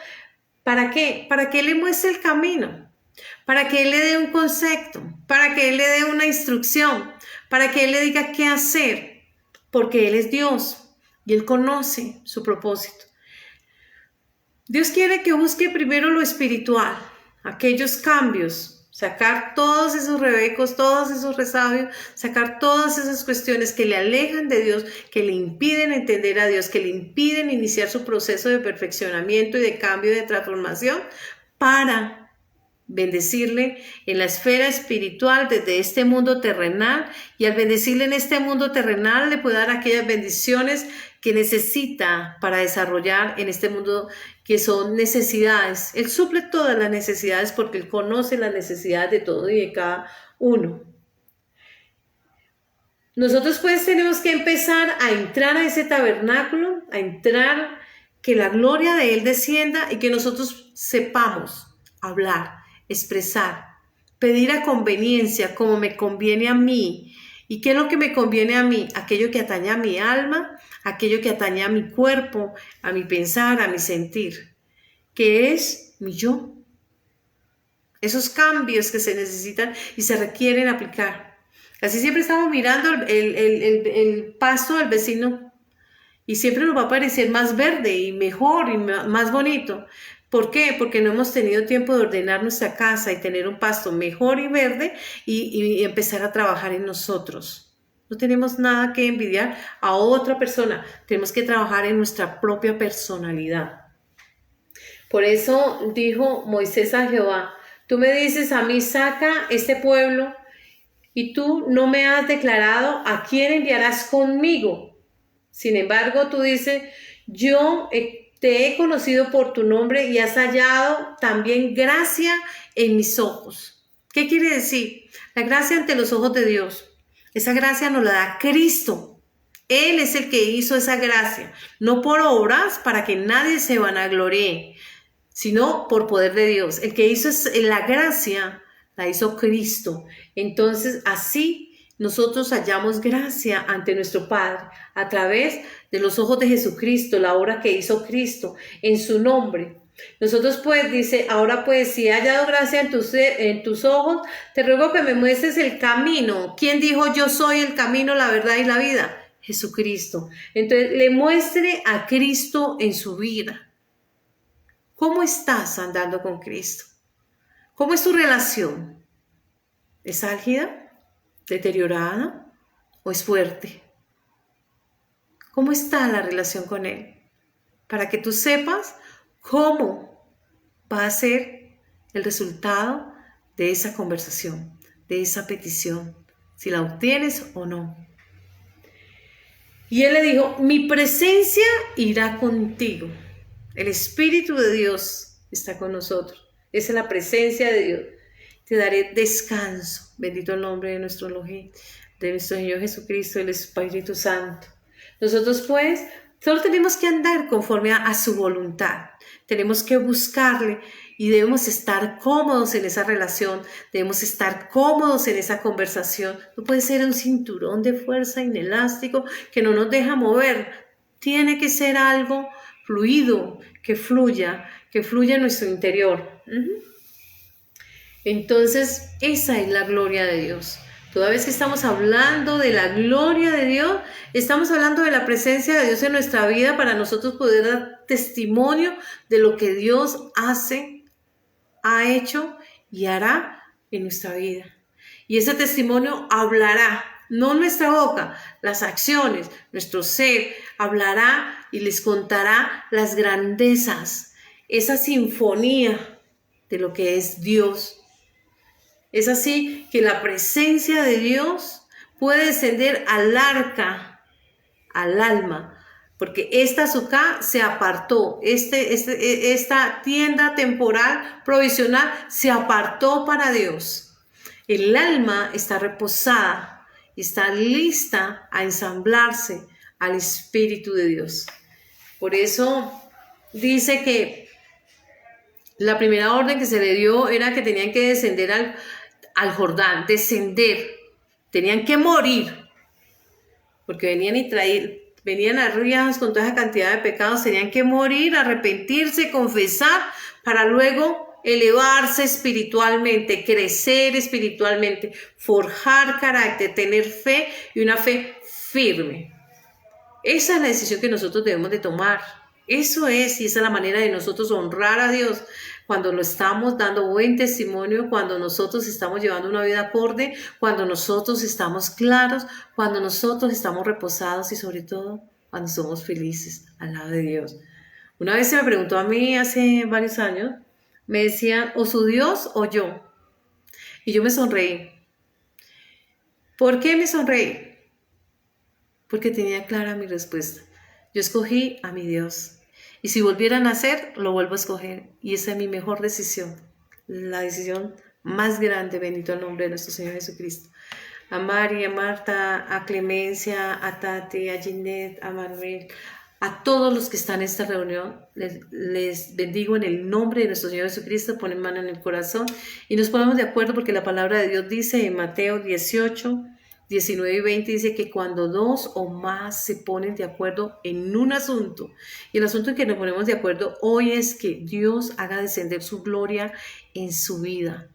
¿para qué? Para que Él le muestre el camino, para que Él le dé un concepto, para que Él le dé una instrucción, para que Él le diga qué hacer, porque Él es Dios. Y Él conoce su propósito. Dios quiere que busque primero lo espiritual, aquellos cambios, sacar todos esos rebecos, todos esos resabios, sacar todas esas cuestiones que le alejan de Dios, que le impiden entender a Dios, que le impiden iniciar su proceso de perfeccionamiento y de cambio y de transformación para bendecirle en la esfera espiritual desde este mundo terrenal, y al bendecirle en este mundo terrenal le puede dar aquellas bendiciones que necesita para desarrollar en este mundo, que son necesidades. Él suple todas las necesidades porque Él conoce las necesidades de todo y de cada uno. Nosotros pues tenemos que empezar a entrar a ese tabernáculo, a entrar, que la gloria de Él descienda y que nosotros sepamos hablar, expresar, pedir a conveniencia, como me conviene a mí. ¿Y qué es lo que me conviene a mí? Aquello que atañe a mi alma, aquello que atañe a mi cuerpo, a mi pensar, a mi sentir, que es mi yo. Esos cambios que se necesitan y se requieren aplicar. Casi siempre estamos mirando el pasto del vecino y siempre nos va a parecer más verde y mejor y más bonito. ¿Por qué? Porque no hemos tenido tiempo de ordenar nuestra casa y tener un pasto mejor y verde y empezar a trabajar en nosotros. No tenemos nada que envidiar a otra persona. Tenemos que trabajar en nuestra propia personalidad. Por eso dijo Moisés a Jehová: tú me dices a mí, saca este pueblo, y tú no me has declarado a quién enviarás conmigo. Sin embargo, tú dices, yo te he conocido por tu nombre y has hallado también gracia en mis ojos. ¿Qué quiere decir? La gracia ante los ojos de Dios. Esa gracia nos la da Cristo. Él es el que hizo esa gracia, no por obras para que nadie se vanaglorie, sino por poder de Dios. El que hizo la gracia, la hizo Cristo. Entonces, así nosotros hallamos gracia ante nuestro Padre a través de los ojos de Jesucristo, la obra que hizo Cristo en su nombre. Nosotros pues, dice, ahora pues, si he hallado gracia en tus ojos, te ruego que me muestres el camino. ¿Quién dijo yo soy el camino, la verdad y la vida? Jesucristo. Entonces, le muestre a Cristo en su vida. ¿Cómo estás andando con Cristo? ¿Cómo es tu relación? ¿Es álgida? ¿Deteriorada? ¿O es fuerte? ¿Cómo está la relación con Él? Para que tú sepas ¿Cómo va a ser el resultado de esa conversación, de esa petición? Si la obtienes o no. Y él le dijo, mi presencia irá contigo. El Espíritu de Dios está con nosotros. Esa es la presencia de Dios. Te daré descanso. Bendito el nombre de nuestro Elohim, de nuestro Señor Jesucristo, el Espíritu Santo. Nosotros pues solo tenemos que andar conforme a su voluntad. Tenemos que buscarle y debemos estar cómodos en esa relación. Debemos estar cómodos en esa conversación. No puede ser un cinturón de fuerza inelástico que no nos deja mover. Tiene que ser algo fluido, que fluya en nuestro interior. Entonces, esa es la gloria de Dios. Toda vez que estamos hablando de la gloria de Dios, estamos hablando de la presencia de Dios en nuestra vida para nosotros poder dar testimonio de lo que Dios hace, ha hecho y hará en nuestra vida. Y ese testimonio hablará, no nuestra boca, las acciones, nuestro ser, hablará y les contará las grandezas, esa sinfonía de lo que es Dios. Es así que la presencia de Dios puede descender al arca, al alma, porque esta azúcar se apartó, esta tienda temporal, provisional, se apartó para Dios. El alma está reposada, está lista a ensamblarse al Espíritu de Dios. Por eso dice que la primera orden que se le dio era que tenían que descender al Jordán, descender, tenían que morir, porque venían arriados con toda esa cantidad de pecados, tenían que morir, arrepentirse, confesar, para luego elevarse espiritualmente, crecer espiritualmente, forjar carácter, tener fe y una fe firme. Esa es la decisión que nosotros debemos de tomar. Eso es, y esa es la manera de nosotros honrar a Dios, cuando lo estamos dando buen testimonio, cuando nosotros estamos llevando una vida acorde, cuando nosotros estamos claros, cuando nosotros estamos reposados y sobre todo cuando somos felices al lado de Dios. Una vez se me preguntó a mí hace varios años, me decían, o su Dios o yo. Y yo me sonreí. ¿Por qué me sonreí? Porque tenía clara mi respuesta. Yo escogí a mi Dios. Y si volviera a nacer, lo vuelvo a escoger. Y esa es mi mejor decisión. La decisión más grande, bendito el nombre de nuestro Señor Jesucristo. A Mari, a Marta, a Clemencia, a Tati, a Ginette, a Manuel, a todos los que están en esta reunión, les bendigo en el nombre de nuestro Señor Jesucristo, ponen mano en el corazón y nos ponemos de acuerdo porque la palabra de Dios dice en Mateo 18, 19 y 20 dice que cuando dos o más se ponen de acuerdo en un asunto, y el asunto en que nos ponemos de acuerdo hoy es que Dios haga descender su gloria en su vida.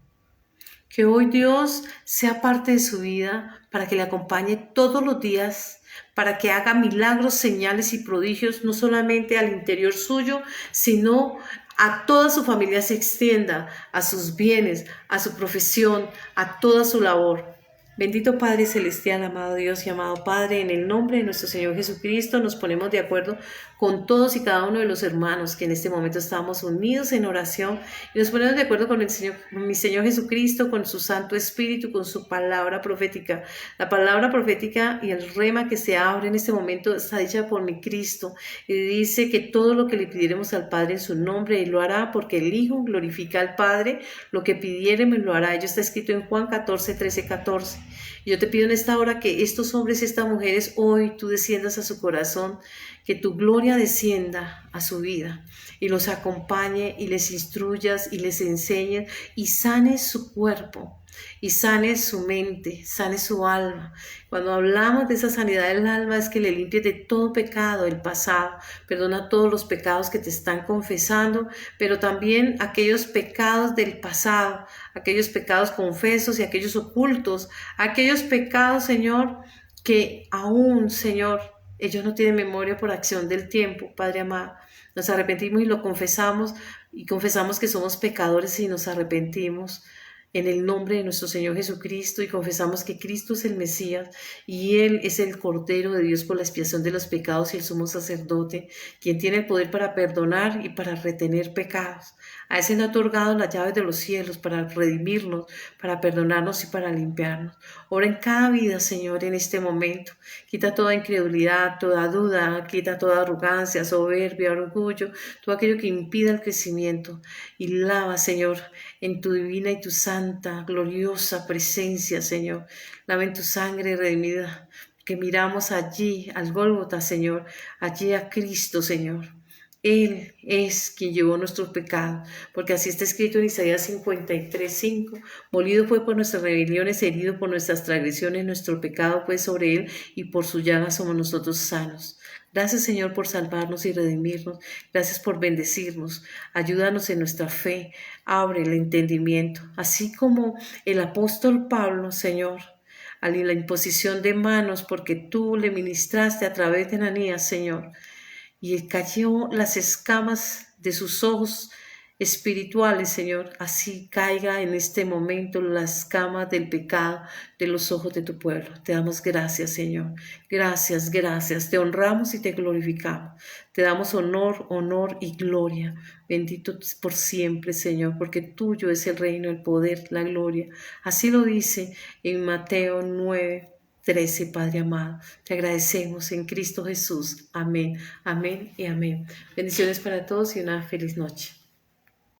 Que hoy Dios sea parte de su vida para que le acompañe todos los días, para que haga milagros, señales y prodigios, no solamente al interior suyo, sino a toda su familia se extienda, a sus bienes, a su profesión, a toda su labor. Bendito Padre Celestial, amado Dios y amado Padre, en el nombre de nuestro Señor Jesucristo nos ponemos de acuerdo con todos y cada uno de los hermanos que en este momento estamos unidos en oración y nos ponemos de acuerdo con mi Señor Jesucristo, con su Santo Espíritu, con su palabra profética. La palabra profética y el rema que se abre en este momento está dicha por mi Cristo y dice que todo lo que le pidiéremos al Padre en su nombre, Él lo hará porque el Hijo glorifica al Padre, lo que pidiéremos lo hará. Ello está escrito en Juan 14, 13, 14. Y yo te pido en esta hora que estos hombres y estas mujeres hoy tú desciendas a su corazón, que tu gloria descienda a su vida y los acompañe y les instruyas y les enseñes y sanes su cuerpo y sanes su mente, sanes su alma. Cuando hablamos de esa sanidad del alma es que le limpies de todo pecado del pasado, perdona todos los pecados que te están confesando, pero también aquellos pecados del pasado, aquellos pecados confesos y aquellos ocultos, aquellos pecados, Señor, que aún, Señor, ellos no tienen memoria por acción del tiempo, Padre amado. Nos arrepentimos y lo confesamos y confesamos que somos pecadores y nos arrepentimos. en el nombre de nuestro Señor Jesucristo y confesamos que Cristo es el Mesías y Él es el Cordero de Dios por la expiación de los pecados y el sumo sacerdote, quien tiene el poder para perdonar y para retener pecados. A ese le ha otorgado las llaves de los cielos para redimirnos, para perdonarnos y para limpiarnos. Ora en cada vida, Señor, en este momento. Quita toda incredulidad, toda duda, quita toda arrogancia, soberbia, orgullo, todo aquello que impida el crecimiento. Y lava, Señor, en tu divina y tu santa, gloriosa presencia, Señor. Lava en tu sangre redimida, que miramos allí al Gólgota, Señor, allí a Cristo, Señor. Él es quien llevó nuestros pecados, porque así está escrito en Isaías 53:5. Molido fue por nuestras rebeliones, herido por nuestras transgresiones, nuestro pecado fue sobre él, y por su llaga somos nosotros sanos. Gracias, Señor, por salvarnos y redimirnos. Gracias por bendecirnos. Ayúdanos en nuestra fe. Abre el entendimiento. Así como el apóstol Pablo, Señor, a la imposición de manos, porque tú le ministraste a través de Ananías, Señor, y cayó las escamas de sus ojos espirituales, Señor. Así caiga en este momento la escama del pecado de los ojos de tu pueblo. Te damos gracias, Señor. Gracias, gracias. Te honramos y te glorificamos. Te damos honor, honor y gloria. Bendito por siempre, Señor, porque tuyo es el reino, el poder, la gloria. Así lo dice en Mateo 9:13, Padre amado. Te agradecemos en Cristo Jesús. Amén, amén y amén. Bendiciones para todos y una feliz noche.